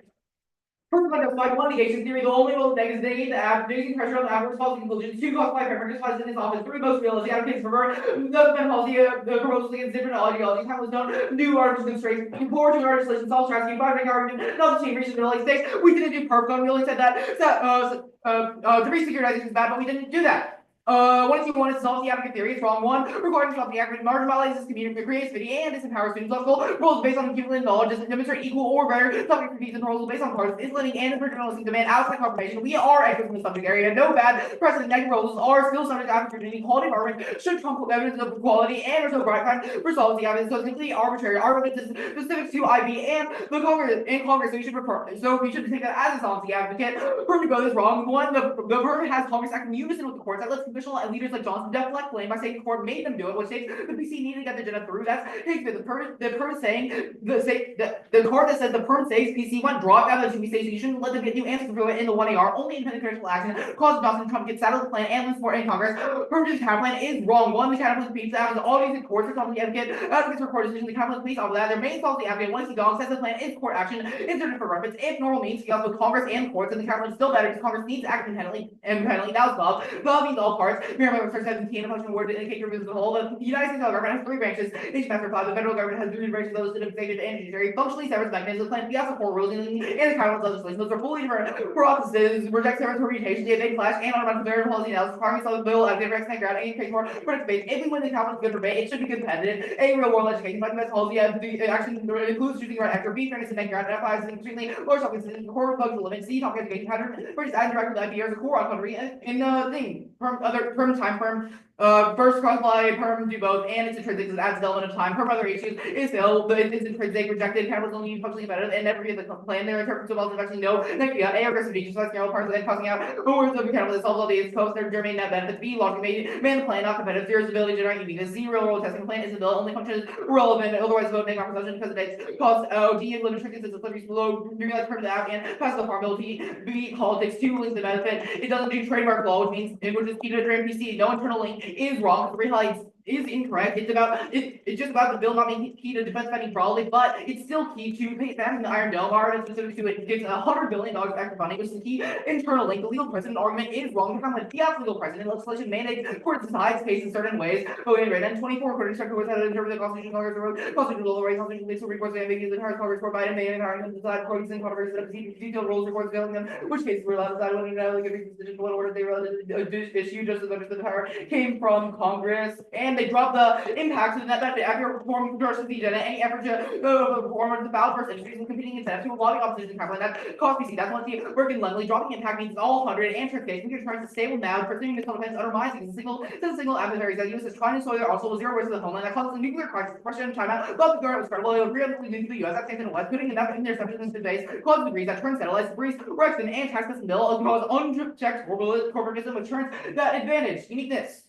[SPEAKER 6] First of all, like one negation theory, the only role that is negating the raising pressure on the afterwards policy conclusion. Two cost by preference justifies in his office. Three most realistic advocates for the defense policy, the proposals against different ideologies. Time was known. New articles constraints. Four to our legislation, solve strategy. Five make argument. Not the same reason to like six. We didn't do perp. We only said that the re-securitization is bad, but we didn't do that. What if you want to solve the advocate theory? It's wrong. One, requiring to solve the advocate marginalizes community creativity and disempowers students. Local rules based on accumulated knowledge doesn't demonstrate equal or better subject fees and proposals based on parts, insulating and journalistic demand outside confirmation. We are experts in the subject area. No bad precedent negative proposals are still subject to advocate equality department should trump evidence of equality and or so bright time for solving the evidence. So it's completely arbitrary. Our evidence is specific to IB and the Congress. So we should refer. So we should take that as a solvency advocate. Perm to go this wrong. One, the perm has Congress acting in unison with the courts that lets congressional and leaders like Johnson deflect blame by saying the court made them do it, which states the PC needed to get the agenda through. That's the perm saying the court that said the perm says PC went dropped out of the 2B stage, so you shouldn't let them get new answers through it in the 1AR. Only independent congressional action caused Johnson Trump to get saddled with the plan and win support in Congress. Perm to the counter plan is wrong. One, the counter plan speaks out of all these in courts for something advocate advocates for court decision. The counter plan speaks off of that. Their main policy advocate once he gone says the plan is court action inserted for reference. If normal means he goes with Congress and courts, and the counter plan is still better because Congress needs to act independently. Now it's love. Love means all parts. Remember, 17, a function word to indicate your business as a whole. The United States government has three branches. Each master clause. The federal government has three branches. Those that have stated and judiciary functionally separate mechanisms. Plan the also core rules and the Congress legislation. Those are fully different processes. Reject separate interpretations. They clash and on about the policy analysis. Requiring solid bill as different ground and create more productive base. If we win the conference, good for debate. It should be competitive. A real world education. Like the best policy. The action includes choosing right after B fairness and then ground. F is extremely low shock is the core focus limit. C topic education pattern. Versus add direct with IPR as a core on country in the thing. Perm time firm. First cross-fly, perm do both, and it's intrinsic, it adds an element of time. Perm other issues is still, but it's intrinsic, rejected, capitalism, only functionally better, and never get the plan. Their interpretation of all actually no, negative, A, aggressive features, less narrow parts, and causing out words of capitalism, solves all these posts, their germane net benefits, B, logic made, man the plan, not competitive, zero ability to generate EV, the zero world testing plan is the bill, only function is relevant, otherwise vote negative opposition because it takes cost, D, and limit triggers, it's a slippery slope, realize perm to the and pass the farm bill, B, politics, 2, links the benefit, it doesn't do trademark law, which means, which is key to the PC, no internal link is wrong, highlights is incorrect. It's just about the bill not being key to defense spending broadly, but it's still key to passing the Iron Dome. Our specific to it gives $100 billion back to funding, which is the key internal link. The legal precedent argument is wrong. The legal precedent legislation mandates court decides case in certain ways. Voting rate and 24 court instructor was had to interpret the Constitution, constitutional law, constitutional legal recourse, and ambiguous and hard Congress court by and hiring them to decide courts and controversies that detailed rules reports failing them, which cases were allowed to decide whether or not give decision what order they were issue just as understood the power came from Congress and and they drop the impacts of the net benefit after performing versus the agenda, any effort to perform the ballot versus industries and competing incentives to lobby opposition capital that cost PC. That's one the working Lendley dropping impact means all 100 and transportation. You're trying to stable now, pursuing the defense undermining the single adversaries that use is trying to soil their also zero waste of the homeland that causes a nuclear crisis, Russia and China, but the threat was credible, realistically to the US, that states in the West, putting enough interceptions into space, causes degrees that turn satellites, debris, Rexton, and tax and bill, cause unchecked corporatism, which turns that advantage, uniqueness.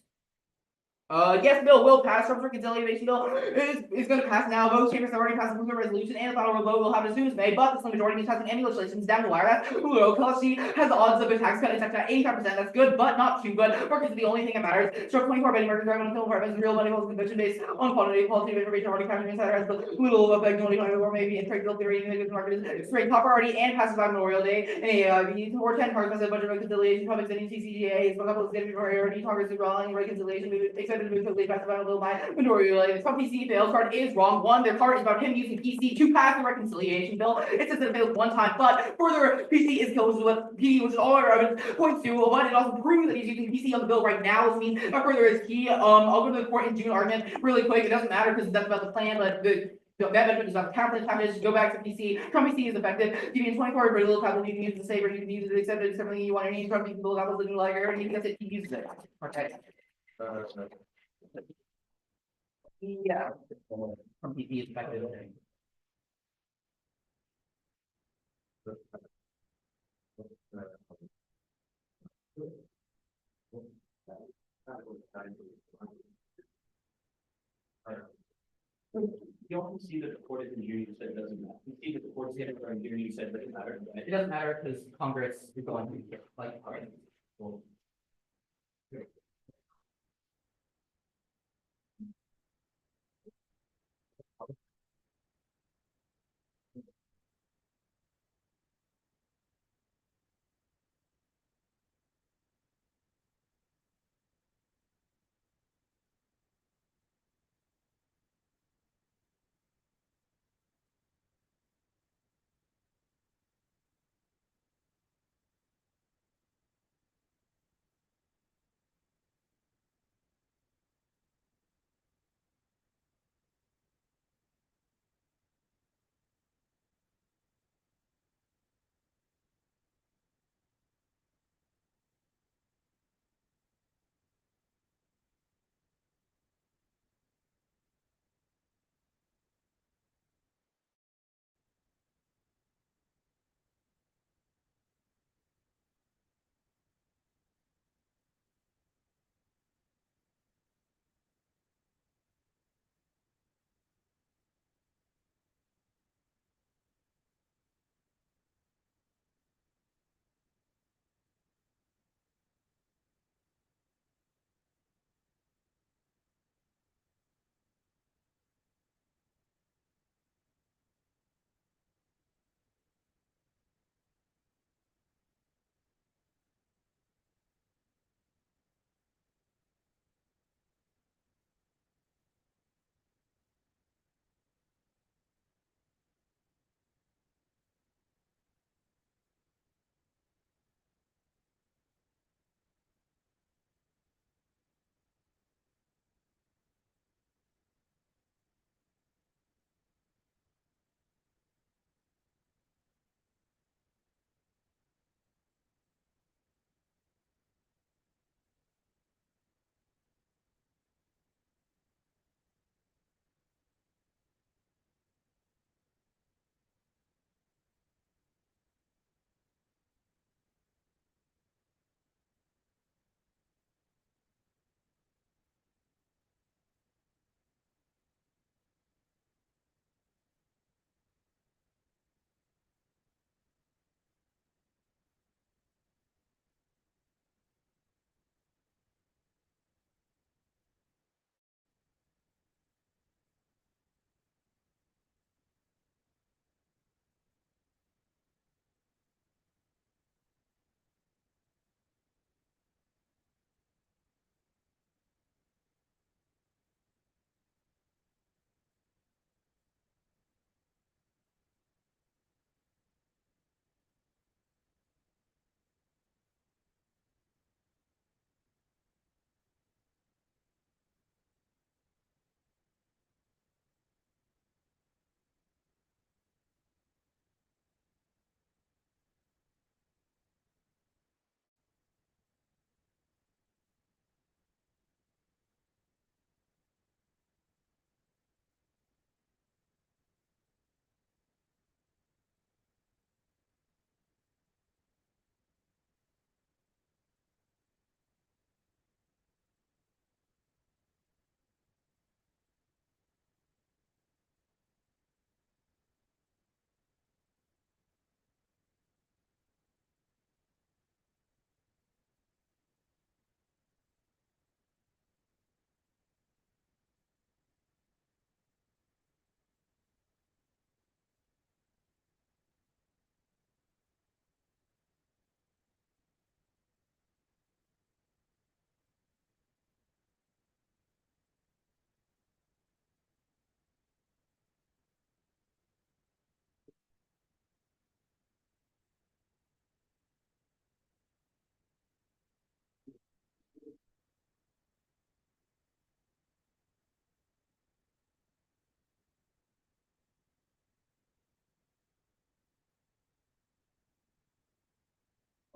[SPEAKER 6] Yes, bill will pass. Trump's reconciliation bill is going to pass now. Both chambers have already passed the resolution, and the final vote will happen as soon as May. But the slim majority means passing any legislation down the wire. That's low. Kelsey has the odds of a tax cut except at 85%. That's good, but not too good. Workers are the only thing that matters. Trump 24 betting workers driving on film apartments, real money holds conviction based on quantity, quality of information already captured insider has the little effect only or maybe in trade theory in the market is straight top priority and passes by Memorial Day. And we need to 10 Congress has a budget reconciliation. Public sending TCGA. Spoke up with the priority. Congress is drawing reconciliation. Excited to move quickly past about a little by majority related. From PC fails card is wrong. One, their card is about him using PC to pass the reconciliation bill. It says that it fails one time, but further PC is killed, which is what P, which is all our evidence points to. One, it also proves that he's using PC on the bill right now, which means that further is key. I'll go to the court in June argument really quick. It doesn't matter because that's about the plan, but that benefit is about the capital package. Go back to PC. Trump PC is effective. Give you 24 very little capital. You can use the saver. You can use it, accept it. It's everything you want. You need Trump. You can build capital living like everything because it uses it. Okay. Yeah. From PP is effective.
[SPEAKER 3] You often see that the court is in June, you said it doesn't matter. You see that the court's in June, you said it doesn't matter.
[SPEAKER 7] It doesn't matter because Congress is going to get like, all right. Well,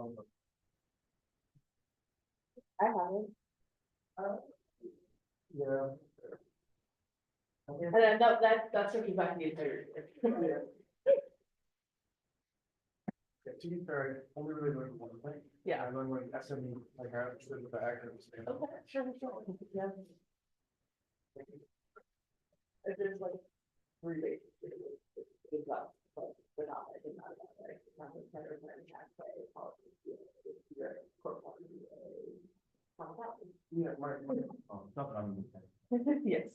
[SPEAKER 6] I haven't.
[SPEAKER 8] Yeah.
[SPEAKER 6] And then that's tricky back in the entire.
[SPEAKER 8] Yeah, to be fair, I only really learned one thing.
[SPEAKER 6] Yeah.
[SPEAKER 8] I learned like SME, like I understood what the acronyms stand for.
[SPEAKER 6] Okay, sure, yeah. If there's like three ways to do it, it's not, but not, I think not about like, not the kind of tax way, policy, your core policy.
[SPEAKER 8] Yeah, not that I'm.
[SPEAKER 6] Yes.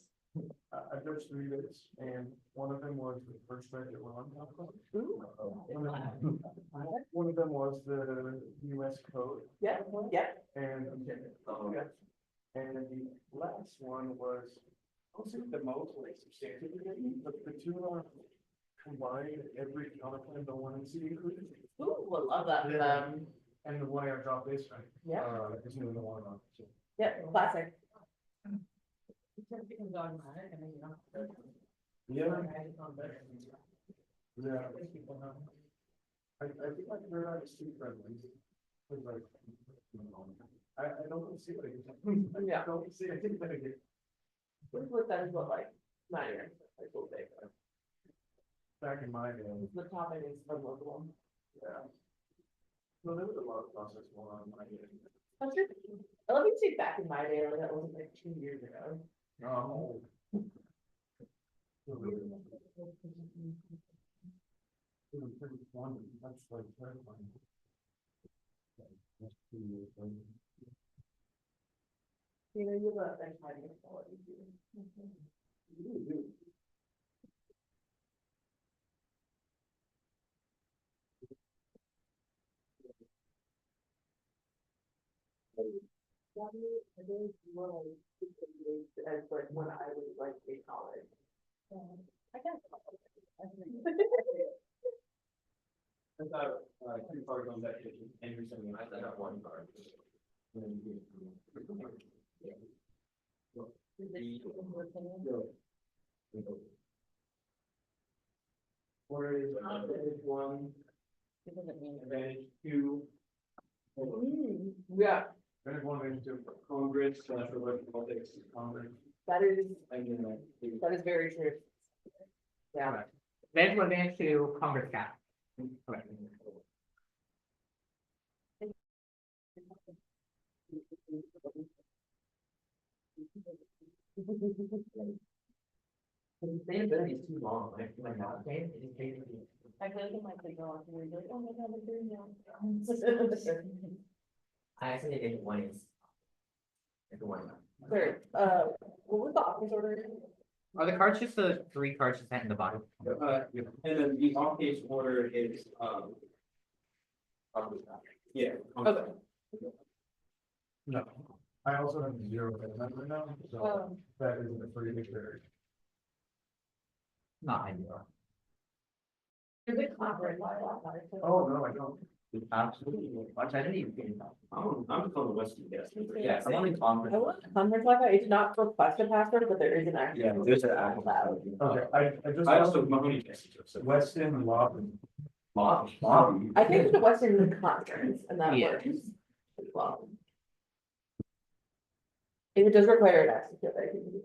[SPEAKER 8] I judged 3 days, and one of them was the first grade that we're on.
[SPEAKER 6] Ooh.
[SPEAKER 8] One of them was the US code,
[SPEAKER 6] Yeah, yeah.
[SPEAKER 8] and, and the last one was, I don't think the most like substantive, but the two are combined every counterclaim, the one in C included.
[SPEAKER 6] Ooh, I love that.
[SPEAKER 8] And the one I dropped this time.
[SPEAKER 6] Yeah.
[SPEAKER 8] Is the one on, so.
[SPEAKER 6] Yeah, classic.
[SPEAKER 8] Yeah. Yeah. I think like they're not street friendly. Cause like, I don't see like.
[SPEAKER 6] Yeah.
[SPEAKER 8] I don't see, I think that it.
[SPEAKER 6] What that is what like, 9 years, like, little big.
[SPEAKER 8] Back in my day,
[SPEAKER 6] The topic is the local one.
[SPEAKER 8] yeah. No, there was a lot of process going on in my day.
[SPEAKER 6] That's true. I love you say back in my day, like that wasn't like 2 years ago.
[SPEAKER 8] No. That's like terrifying. That's 2 years ago.
[SPEAKER 6] You know, you love that kind of quality too. As like when I was like in college. I guess.
[SPEAKER 3] I thought, 2 cars on that kitchen, and you're saying, I got 1 car. Or is advantage 1, advantage 2.
[SPEAKER 6] Yeah,
[SPEAKER 8] There's one thing too.
[SPEAKER 3] Congress, electoral politics, Congress,
[SPEAKER 6] that is
[SPEAKER 3] and
[SPEAKER 6] very true. Yeah.
[SPEAKER 7] Advantage 1, advantage 2, Congress cap. Okay. Sustainability is too long, like not, okay, it takes.
[SPEAKER 6] I feel like it might take a while to read, like, oh my god, I'm doing now.
[SPEAKER 7] I actually think one is. It's a 1.
[SPEAKER 6] Sorry, what was the office order?
[SPEAKER 7] Are the cards just the 3 cards just in the bottom?
[SPEAKER 3] and then the off-case order is, yeah.
[SPEAKER 6] Okay.
[SPEAKER 8] No. I also have 0 right now, so that isn't a pretty big area.
[SPEAKER 7] Not ideal.
[SPEAKER 6] Is it conference?
[SPEAKER 8] Oh, no, I don't.
[SPEAKER 3] Absolutely.
[SPEAKER 7] Watch, I didn't even get it.
[SPEAKER 3] I'm just on the Western gas.
[SPEAKER 7] Yeah, I'm only
[SPEAKER 6] I
[SPEAKER 7] conference.
[SPEAKER 6] want conference Wi-Fi, it did not request a password, but there is an actual.
[SPEAKER 3] Yeah, there's an actual.
[SPEAKER 8] Okay, I just.
[SPEAKER 3] I also, Mahoney gas.
[SPEAKER 8] Weston and Lawton.
[SPEAKER 6] I think the Western conference and that
[SPEAKER 7] Yeah.
[SPEAKER 6] works. As well. If it does require an access to it, I can.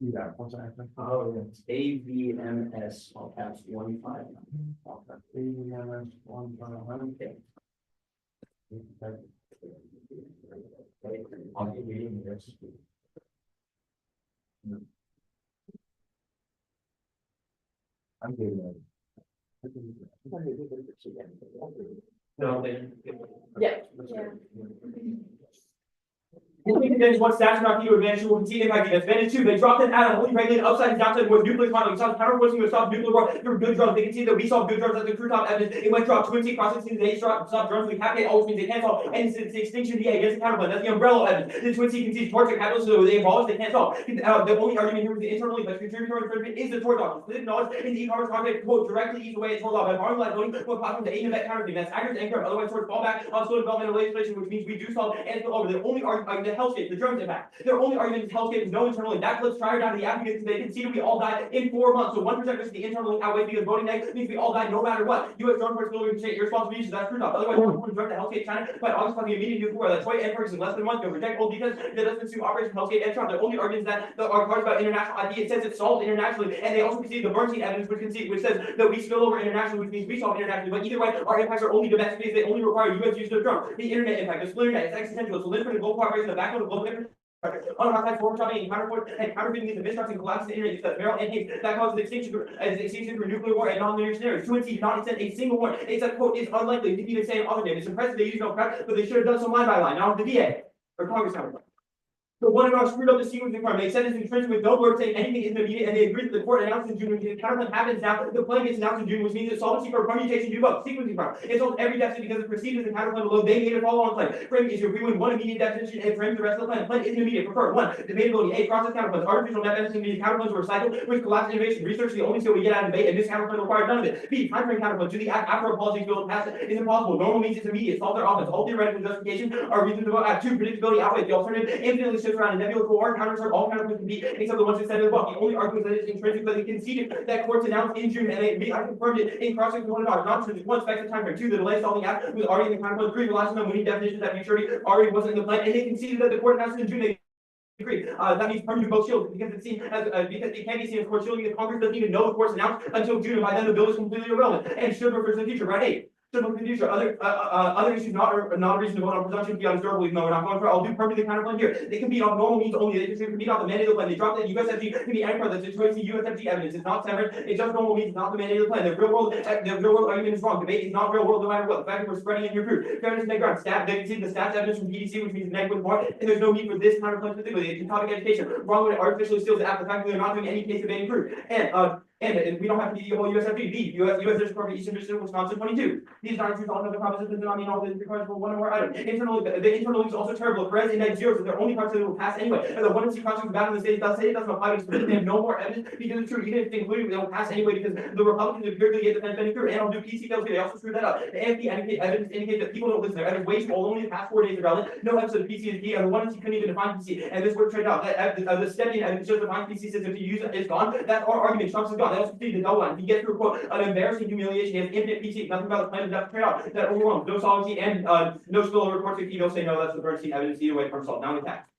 [SPEAKER 8] Yeah, what's that?
[SPEAKER 3] Oh, it's AVMS, all caps 1 5.
[SPEAKER 8] AVMS 1.
[SPEAKER 3] I'll be reading this.
[SPEAKER 8] I'm getting
[SPEAKER 3] No, they.
[SPEAKER 6] Yeah.
[SPEAKER 1] Advantage 1, statute not to advantage 2, will continue impacting advantage 2. They dropped an atom, only regulated upside down to was nuclear conflict. South counter forcing to stop nuclear war through good drugs. They can see that we saw good drugs as the crew top evidence. It went drop 20 processing. They stop drugs. We have all means they can't solve. And it's the extinction DA against the counterplan. That's the umbrella evidence. The 20 can see torture capital, so they abolish. They can't solve. The only argument here with the internally but contributory infringement is the tort doctrine. Split knowledge in the e-commerce market quote directly eats away at tort law by harming liability for platform to aid in that counterfeit. That's accurate and correct. Otherwise, towards fallback on skill development and legislation, which means we do solve and spill over. The only argument the hellscape, the drones impact. Their only argument is hellscape is no internal link. That flips prior down to the advocates, they conceded we all died in 4 months. So 1% versus the internal link outweighs because voting negative means we all died no matter what. U.S. drone force will take irresponsible use, that's proof of. Otherwise, we're drone to hellscape China by August funding immediate nuclear war. That's why Edwards in less than a month ago reject all details that doesn't consume Operation Hellscape and Trump. Their only argument is that our cards about international IP, it says it's solved internationally, and they also concede the Bernstein evidence, which says that we spill over internationally, which means we solve internationally. But either way, our impacts are only domestic because they only require U.S. use of drones. The internet impact, the split internet, is existential. It's a limit of global cooperation, the backbone of global infrastructure. On our side, forward shopping and counterfeiting these mistructs and collapses the internet, that Merrill and Hayes, that causes extinction through nuclear war and non-linear scenarios. 2 and C did not extend a single one. It's a quote, is unlikely to even say an other name. It's impressive they use no prep, but they should have done some line by line. Now the VA or Congress counterpart. The one and all screwed up the sequencing part. They said it's entrenched with no word saying anything isn't immediate, and they agreed that the court announced in June. When the counterplan happens now, the plan gets announced in June, which means that solvency for permutation do both. Sequencing part. It solves every deficit because it proceeds as the counterplan below. They made a follow-on claim. Frame issue. We win one immediate definition and frame the rest of the plan. The plan isn't immediate. Prefer one. Debatability. A. Process counterplans. Artificial net benefits means counterplans were recycled, which collapse innovation. Research is the only skill we get out of debate, and this counterplan required none of it. B. Time frame counterplans. To the after a policy bill pass is impossible. Normal means it's immediate. Solve their offense. All theoretical justification are reasons to vote out. 2. Predictability outweighs the alternative. Infinitely shifts around a nebulous war. Counters all counterplans can be, except the ones that said in the book. The only argument is that it's intrinsic, but they conceded that courts announced in June, and I confirmed it in crossing the one about not intrinsic. 1. Specs the time frame. 2. The delay solving act was already in the counterplan. 3. Relies on them winning definitions that futurity already wasn't in the plan, and they conceded that the court announced in June. They agree. That means permanent both shields because it's seen as because it can be seen as court shielding. The Congress doesn't even know the court's announced until June, and by then the bill is completely irrelevant and should refer to the future. Right? 8. Should look to the future. Other issues not a reason to vote on presumption beyond durable. No, we're not going for it. I'll do permanent counterplan here. They can beat off normal means only. They can beat off the mandated plan. They dropped that USFG can be any part that's choice the USFG evidence. It's not severed. It's just normal means. It's not the mandated plan. The real world argument is wrong. Debate is not real world no matter what. The fact that we're spreading in your proof. Fairness and ground. Stat. They can see the stats evidence from PDC, which means negative more. And there's no need for this counterplan specifically. It's topic education. Wrong when it artificially steals the app. The fact that they're not doing any case debating proof. And we don't have to be the whole USFG. B. U.S. District Court of Eastern District, Wisconsin, 22. These are not all other propositions do not mean all the requirements for one or more item. Internally, the internal is also terrible. Perez index 0, so they're only parts that will pass anyway. And the 1 and C crossings bad in the state does say it doesn't apply because they have no more evidence because it's true. Even if they include it, they will pass anyway because the Republicans appear to get defense spending through. And I'll do PC fails here. They also screwed that up. The AFP evidence indicates that people don't listen. Their evidence way too old. Only the past 4 days are relevant. No episode of PC is key. And the 1 and C couldn't even define PC. And this word traded out. The Stepien evidence just defines PC system to use it. It's gone. That's our argument. Trump's is gone. They also see the double line. If you get through quote an embarrassing humiliation, he has infinite PC, nothing about the plan of death trade off that overwhelms no solvency and no spillover reports. If you don't say no, that's the Bernstein evidence either way from salt. Now attack.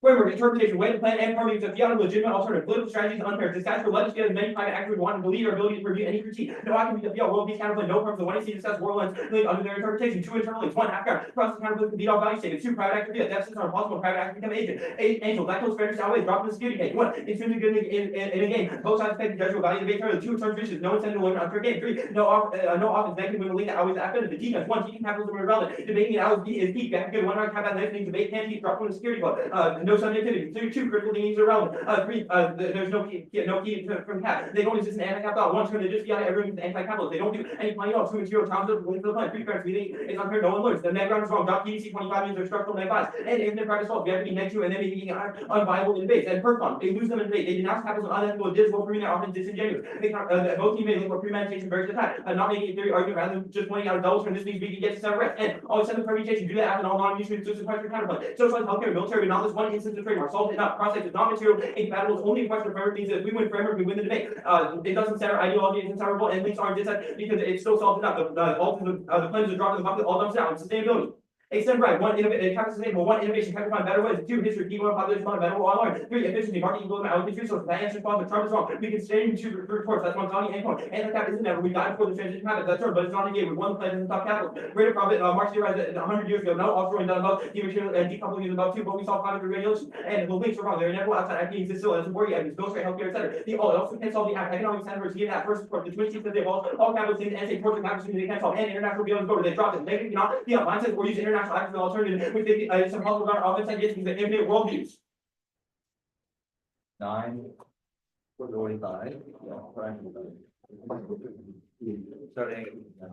[SPEAKER 1] Framework, interpretation, way to plan and permitting to fiat a legitimate alternative. Political strategies unfair. Disguise for legislators, many private actors would want to believe our ability to review any critique. No act can be the fiat world peace counterplay. No firms. The one see discuss world lines under their interpretation. 2 internal links. 1 half guard. Process counterplay can beat all value statements. 2 private actor fiat. Deficits are impossible. Private actor become agent. 8 angel. That kills fairness outweighs. Drop in the security case. 1 extremely good in a game. Both sides expect the judge will value the base term. 2 returns vicious. No incentive to limit unfair game. 3 no offense negative when the league that always act benefit. Defense. 1 teaching capitalism irrelevant. Debating it out is peak. You have to get 1 round cap out listening debate can't teach. Drop in the security club. No subjectivity. 2 critical thinking is irrelevant. 3 there's no key from cap. They don't exist in anti-cap out. 1 turn they just fiat everyone is anti-capitalist. They don't do any planning at all. 2 material challenges for the plan. 3 parents meeting is unfair. No one learns. The net ground is wrong. Drop PDC 25 means they're structural net bias. And infinite practice fault. We have to be net 2 and then making it unviable in debates. And per they lose them in debate. They denounce capitalism unethical, dismal, proving they're often disingenuous. They both team may link for premeditation versus attack. Not making a theory argument rather than just pointing out a double turn. This means we can get to 7 rest. And always send the permutation. Do that after all non-mutually exclusive question counterpoint. Socialized healthcare, military, but not this one instance of trademark. Solved it up. Process is not material. Incompatible. It's only a question of framework means that if we win framework, we win the debate. It doesn't center ideology, it's centerable, and links aren't disset because it's still solved enough. The plans are dropped in the bucket, all dumps down. Sustainability. Extend right. 1 sustainable. 1 innovation. Try to find better ways. 2 history. Keep on population. Better will learn. 3 efficiency. Marketing equal to allocation resources. That answer response. Trump is wrong. We can stay in 2 reports. That's one Tony and point. And the cap isn't never. We got it for the transition habit. That's true, but it's not negated with 1 plan in the top capital. Greater profit. Marx theorized that 100 years ago. No offshoring done above. Dematerial and decoupling is above 2. But we saw 500 regulations. And the links are wrong. They're never outside IP exists still. That's important. Evidence. Ghost rate healthcare, etc. The all also can't solve the act. Economic centers here that first report. The twin seats that they evolved. All capital things and say portrait capitalism they can't solve. And international dealings go. They dropped it. They cannot. The mindset or use international actors as an alternative. Which they some help about offense ideas because they infinite worldviews.
[SPEAKER 2] 9. We're going 5. Starting. Yeah.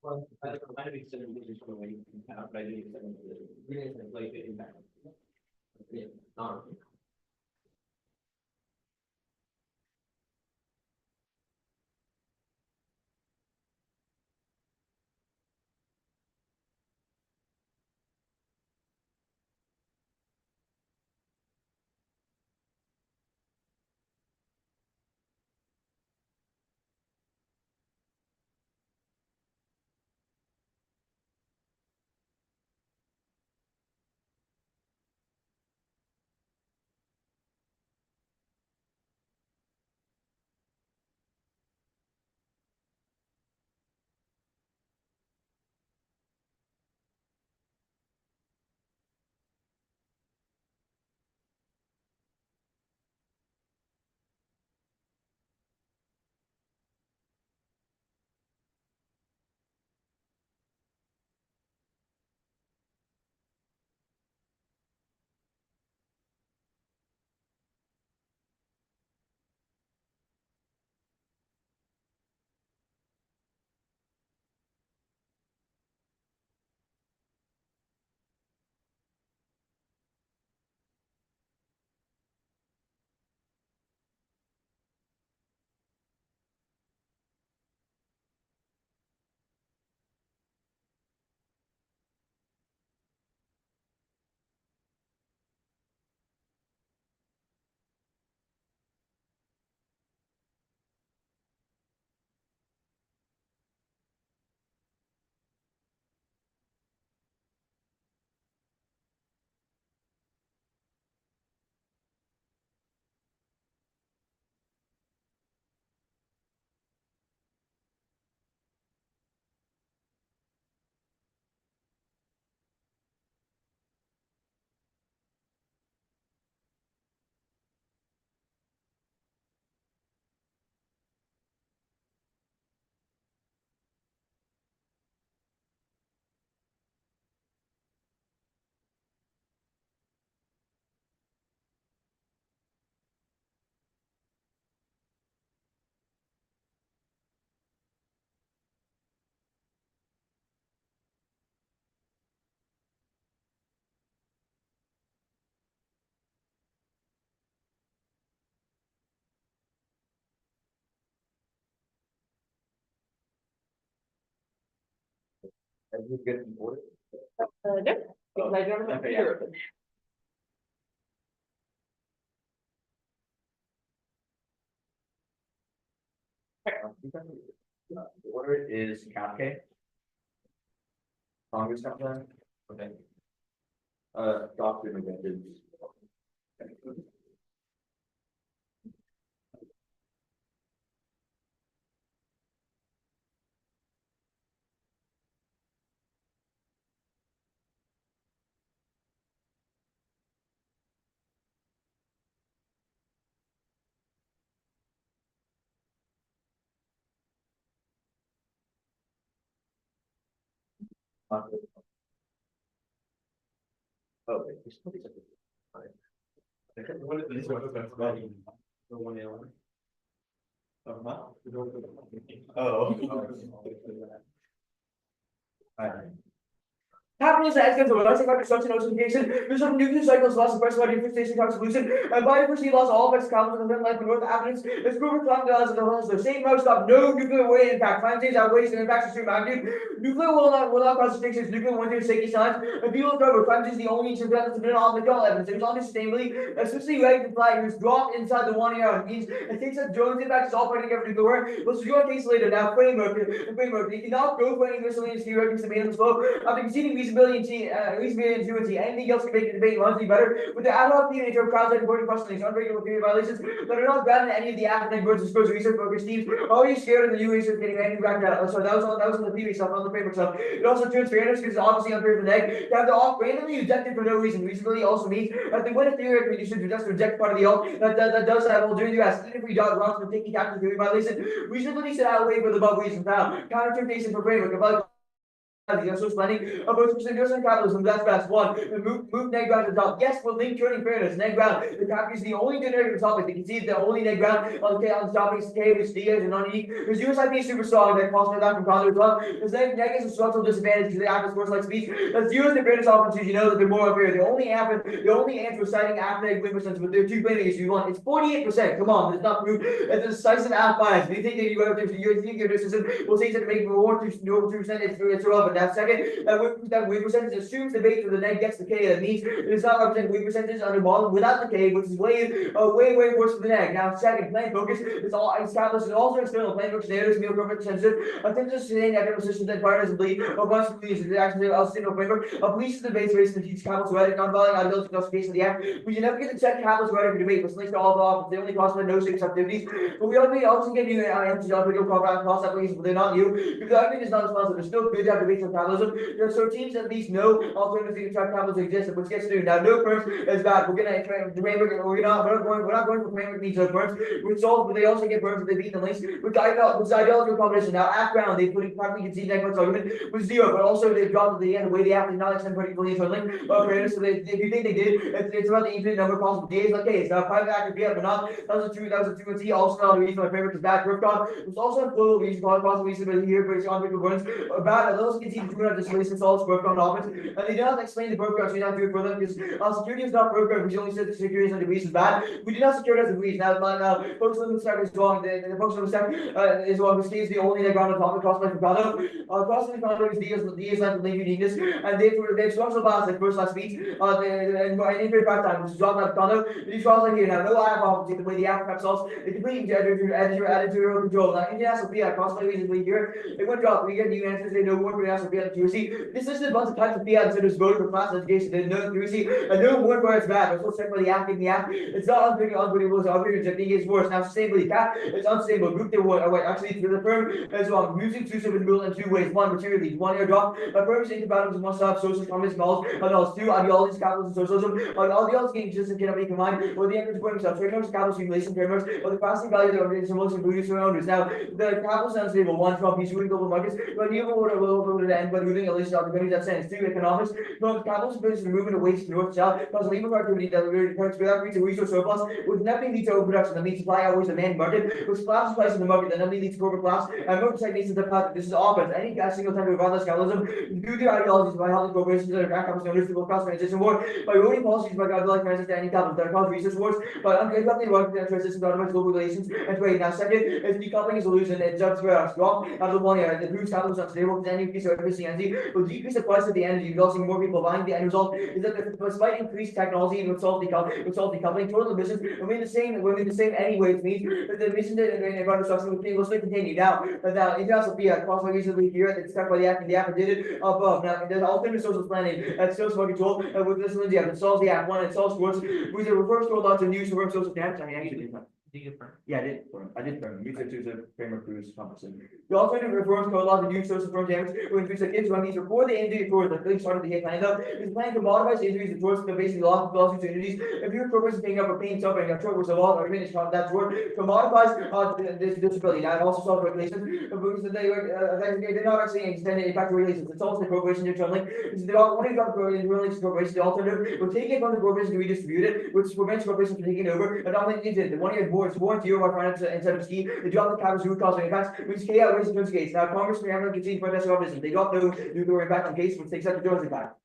[SPEAKER 2] Well, I might be considering this from way out, but I didn't consider it like the impact. Yeah,
[SPEAKER 3] Everything's good in order.
[SPEAKER 6] No, because I don't have my
[SPEAKER 3] Okay, yeah.
[SPEAKER 6] computer open.
[SPEAKER 3] The order is Kapke. Congress Kaplan. Okay. Doctor invented. Oh, wait, this one is what is this one? The one in line. Oh.
[SPEAKER 5] Capitalism as against the electric construction oceanification, use of nuclear cycles loss of pressure deforestation solution, and biodiversity loss all affects capitalism within life and north evidence is proven climate as the host. The same most of no nuclear way impact. Climate change outweighs the impacts of extreme magnitude. Nuclear will not cause extinctions. Nuclear winter safety signs. And people cover climate change is the only issue that has been on the evidence. It was on sustainably, especially right to flag who's dropped inside the 1 year. It means it takes that drones impact is all fighting every nuclear war. Let's do our case later. Now framework. You cannot go for any miscellaneous theoretic demands flow. After conceding reasonability and truancy, anything else can make the debate honestly better. With the ad hoc nature of crowds and boarding questioning, unregulated period violations that are not grounded in any of the academic words disclosure research focused teams. Are you scared of the new research getting anything back that? So that was on the theory stuff, on the framework stuff. It also turns fairness because it's obviously unfair for the egg. To have the off randomly rejected for no reason. Reasonability also means that the win a theory you should just reject part of the all that does that will do you as even if we got wrong for taking captain theory violation. Reasonability should outweigh for the above reasons now. Counter temptation for framework about The social planning of both industrial capitalism, that's one. Move net ground to the top. Yes, we're linked turning fairness, net ground. The capital is the only generative topic. They can see the only net ground on the topics K, which D is and non-E. Because USIP is super strong, that cost that from condo as well. Because net is a structural disadvantage to the active sports like speech. Let's use the fairness opportunities, you know that they're more up here. The only answer citing academic win percentage, but there are two planning issues. One, it's 48%. Come on, it's not proof. It's a decisive app bias. Do you think that you go up there, you think your system will say that make more 2%, it's irrelevant. Now, second, that win percentage assumes the base of the net gets the K. That means it does not represent win percentage under model without the K, which is way worse than the net. Now, second, plan focus is all established and also external plan focus narratives, meal perfect sensitive. Attention to sustain academic systems that partners and bleed, or bunch of police, the actions of single framework, of police is the base race and teach capital rhetoric, non-violent ideology, justification of the act. We should never get to check capital rhetoric for debate, which links to all the office, they only cost no six activities. But we also get you empty on video cross applications, but they're not you. Because the argument is not responsive. There's still good to have debates on capitalism. So teams at least know alternatives to track capitalism exist, which gets to do. Now, no firms is bad. We're gonna the framework, we're not going for framework needs of firms, which also, but they also get firms if they beat the links, which ideological competition. Now, at ground, they put practically concede Netflix argument with zero, but also they've dropped the end way the app is not extend particularly to a link. So if you think they did, it's about the infinite number of possible days. Okay, it's not private actor, yeah, but not that was a two and T. Also, not the reason my framework is bad. Ripcon was also a global reason, possible reason, but here, but it's on people burns. Bad, those can see the two this release installs Ripcon office, and they do not explain the broker, so you not do it for them because security is not broker, we only said the security is under reason bad. We do not secure it as a reason. Now, folks limit stack is wrong. The folks limit stack is wrong. Which is the only ground on top of cross like Prado. Cross like Prado is D is like the link uniqueness, and they've structural balance like first last speech. And infinite part time, which is dropped like Prado. These cross like here now. No app opposite the way the app themselves. They completely editorial control. Now, international fiat cross like reasons here. It went drop. We get new answers. They know more for international fiat accuracy. This is a bunch of types of fiat instead of voting for class education. They know accuracy and no word where it's bad. We're supposed to check by the app in the app. It's not unpredictable. It's unpredictable. I think it's worse. Now, sustainability cap. It's unstable. Group they want. Wait, actually, for the firm as well. Music exclusive and built in two ways. One, materially. One, airdrop. A firm's incompatible must have social comments, knowledge, and also two, ideologies, capitalism, socialism. Ideologies getting existence cannot be combined. Or the entrance point themselves. Trademarks, capital simulation frameworks, or the capacity value that are symbols and produce their owners. Now, the capital is unstable. One, Trump, he's ruling global markets. But you will go to the end by moving at least opportunities that sense. Two, economics. No, capital is movement of waste north south. Cause labor productivity that returns without reaching resource surplus, which inevitably leads to overproduction. That means supply outweighs demand market, which collapses price in the market, that inevitably leads to corporate collapse. And more techniques of the fact that this is offense. Any single time to regardless capitalism, do their ideologies by helping corporations that are back up owners to cross transition war, by ruling policies by godlike transition to any capital that cause resource wars, by uncoupling work that transition to automatic global relations and trade. Now, second is decoupling is illusion. It jumps where I'm strong out of the one area. The proves capital is unstable, because any increase of efficiency will decrease the price of the energy, resulting in more people buying. The end result is that despite increased technology and with solve decoupling, total emissions remain the same anyway. It means that the emissions and environmental structure will still continue. Now, international fiat, cross reasonably here, it's stuck by the act, and the app did it above. Now, there's alternative social planning, that's social smart control, with this Lindsay app, it solves the app one, it solves sports, with a reverse scroll lots of new social damage. I actually did that. Yeah, I did firm. Music to the framework proves competent. The alternative reforms code laws and new social firm damage will increase the kids remedies before the injury towards the thing started to get planned up. Is planning to modify injuries towards the basically lawsuits to injuries. If your purpose is paying up for pain, suffering, a short was a law argument is that's word to modify this disability. Now it also solves regulations because they're not actually extended impact to regulations. It's also the corporation you're troubling. They're all only got relations to corporations. The alternative will take it from the corporation to redistribute it, which prevents corporations from taking over. And not only the one year more, it's more to your finance instead of ski. They drop the capital's root causing impacts, which K outweighs the case. Now Congress may have to continue protest opposition. They drop no nuclear impact on case, which takes up the Jones impact.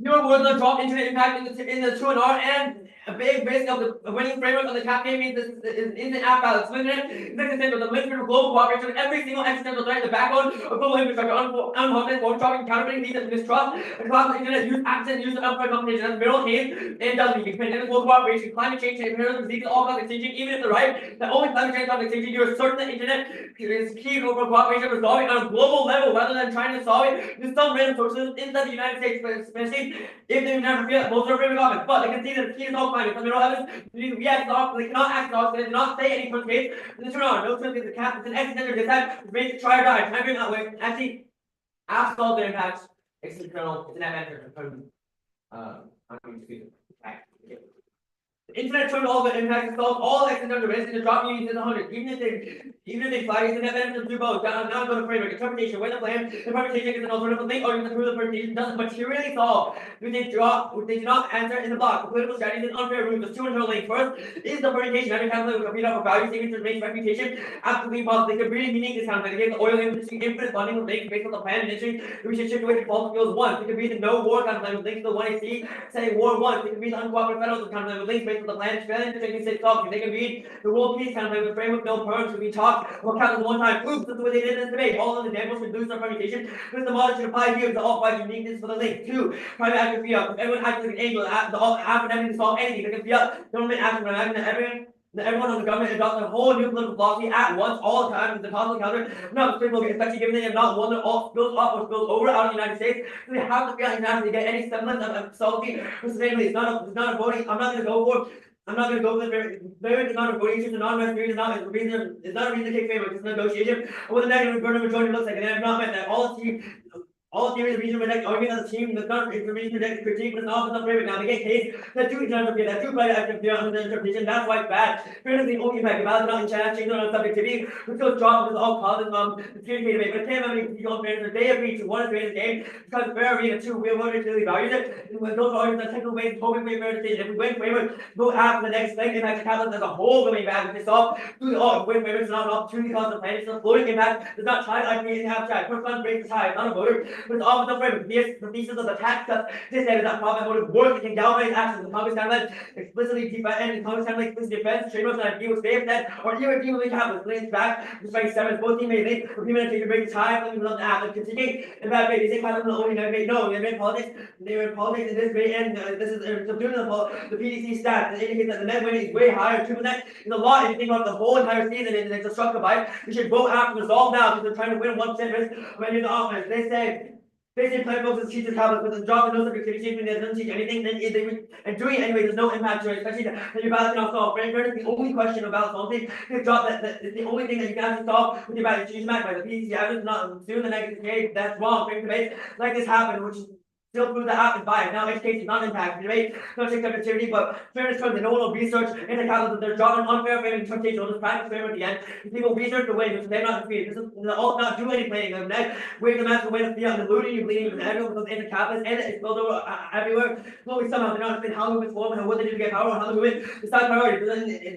[SPEAKER 2] Your words on drop internet impact in the 2R and a big risk of the winning framework of the campaign means this is instant app balance. Internet is consistent with the limit of global cooperation. Every single existential threat in the backbone of global infrastructure, unwanted, warm-dropping, counterfeiting needs of mistrust, across the internet, use access, use of unfair competition, as Merrill Hayes and Dudley, pandemic global cooperation, climate change, imperialism, disease, all cause exchanging, even if the right, that only climate change cause exchanging, you are certain the internet is key global cooperation, resolving on a global level rather than trying to solve it with some random sources inside the United States, especially if they never feel most of our government, but they can see that the key is all climate, because we don't have this, we act off, they cannot act off, they do not say any country case, and this on, no country is a cap, it's an existential disaster, which makes it try or die, time being that way, actually, after all the impacts, it's an advantage from, I'm going to speak. The internet turned all the impacts and solved all accidental risk and the drop units in the 100. Even if they flag internet benefits do both. Now go to framework. Interpretation, when the plan, interpretation is an alternative link or even through the interpretation doesn't materially solve. They do not answer in the block. The political strategy is unfair rules. There's two internal links. First is the interpretation. Every calculator will compete out for value savings to make reputation absolutely possible. They could really meaning this kind of thing. The oil industry infinite funding with links based on the plan industry. We should shift away from fossil fuels once. It could be the no war kind of plan with links to the 1AC, saying war once. It could be the uncooperative federalism kind of plan with links based on the plan failure to take state talking. They can read the world peace kind of plan with framework no perms to be taught or counted one time. Oops, that's what they did in this debate. All of the examples should lose their permutation. Because the model should apply here to all five uniqueness for the link. Two, private action free up. If everyone acts like an angel, the all academic to solve anything, they can free up. Government action for imagine that everyone on the government adopts a whole new political philosophy at once, all the time, with the possible counter. No, especially given they have not one that all spills off or spills over out of the United States. So they have to be internationally to get any semblance of solvency for sustainability. It's not a voting. I'm not going to go for the very amount of voting issues. The non-rest period is not a reason to take favor. It's a negotiation. What the negative majority looks like, and I have not meant that all theories of reason reject argument as a team does not reason reject critique, but it's not favorite. Now they get case that two interpretation, that two private action fear under the interpretation, that's why it's bad. Fairness is the only impact. If I was not in China, change on subjectivity, which goes drop because all causes the theory debate. But it can't have any people fairness, they agree to one is greatest game, because fair arena, two, we have really values it. And when those arguments are technical ways, hoping for fair decision. If we win framework, go after the next thing, impact capitalism as a whole going bad. If they solve, do the all win framework is not an opportunity cost of planet, it's a floating impact, does not try to create an abstract. First one breaks the tie, not a voter, but it's all the framework. The thesis of the tax cuts, this said that profit would work, it can galvanize actions. The Congress timeline explicitly defend and Congress timeline explicitly defense, trademarks and ideas they have said, or irredeemably capitalist links back, despite seven, both team made link, for human to break the tie, and we love to act, like continuing, in bad faith, they say capitalism only never made, no, they made politics in this way, and this is subduing the PDC stats, that indicate that the net winning is way higher, 2% is a lot, if you think about the whole entire season, and it's a structural bias, we should vote after resolve now, because they're trying to win 1% risk when you're the offense, they say plan folks teaches how but the job and no subjectivity and doesn't teach anything, then and doing it anyway, there's no impact to it, especially that you're balancing off solve. Frank is the only question about solving the job that is the only thing that you can actually solve with your balance change match by the PDC average, not doing the NDCA, that's wrong. Frank debates like this happened, which is still prove the app is biased. Now education is not impact debate, not activity, but fairness comes in no one will research into capitalism. Their job and unfair framing interpretation will just practice framing at the end. If people research the way, which they're not defeated. This is all not do any planning. The next way the master way to be on the looting, you bleeding, and everyone goes into capitalist, and it spills over everywhere. Slowly somehow they're not understanding how movements form and what they do to get power, and how the movement decide priorities.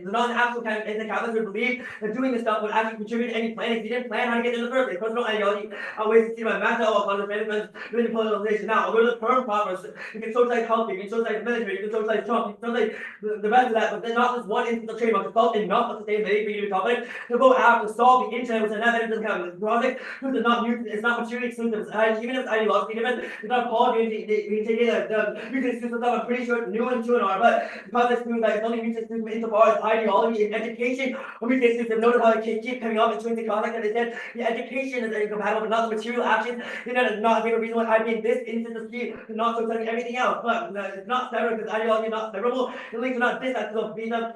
[SPEAKER 2] The non-actual kind of anti-capitalists would believe that doing this stuff would actually contribute to any planning. If you didn't plan how to get in the first place, personal ideology, ways to see my master all on the benefits doing the polarization. Now, go to the firm progress. You can socialize healthcare, you can socialize the military, you can socialize Trump, you can socialize the rest of that, but then not this one instance of trademark. It's called enough of sustainability for you to be confident to go after to solve the internet, which is not doesn't count. This project is not new, it's not materially exclusive. Even if it's ideologically different, it's not called you can take it you can exclusive stuff. I'm pretty sure it's new and true and are, but the context proves that it's only mutually exclusive insofar as ideology and education are mutually exclusive. Notice how they keep coming up between the context and they said the education is incompatible, but not the material actions. They're not a reason why I in this instance of key to not so everything else, but it's not separate because ideology is not separable. The links are not disactive visa.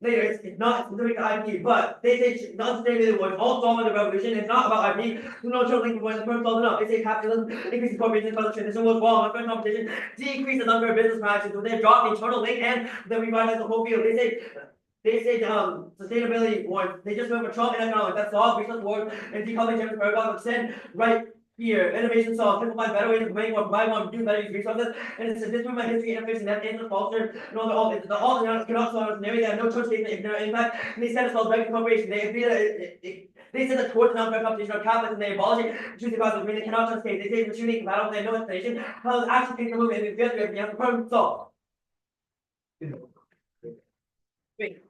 [SPEAKER 2] Later, it's not specific to IP, but they say not sustainability was all solving the revolution. It's not about IP. There's no true link when the firm solves enough. They say capitalism increases corporations, culture, this was wrong. The first competition decreases unfair business practices. So they drop the internal link and then revitalize the whole field. They say sustainability wars. They just went for Trump and economics. That's all research wars and decarbonization paradox. But send right
[SPEAKER 1] Here, innovation solves, simplify better ways of making what provide one, do better use resources, and it's a disproven history, innovation, that is the culture, and all the cannot solve an area, they have no choice, they have no impact, and they said it's called regular corporation, they said that towards non-fair competition are Catholics and they abolish it, choose the cause of they cannot trust state, they say it's unique, battle, they have no explanation, how it's actually taking the movement, and we feel everything else, the problem solved.
[SPEAKER 6] Wait,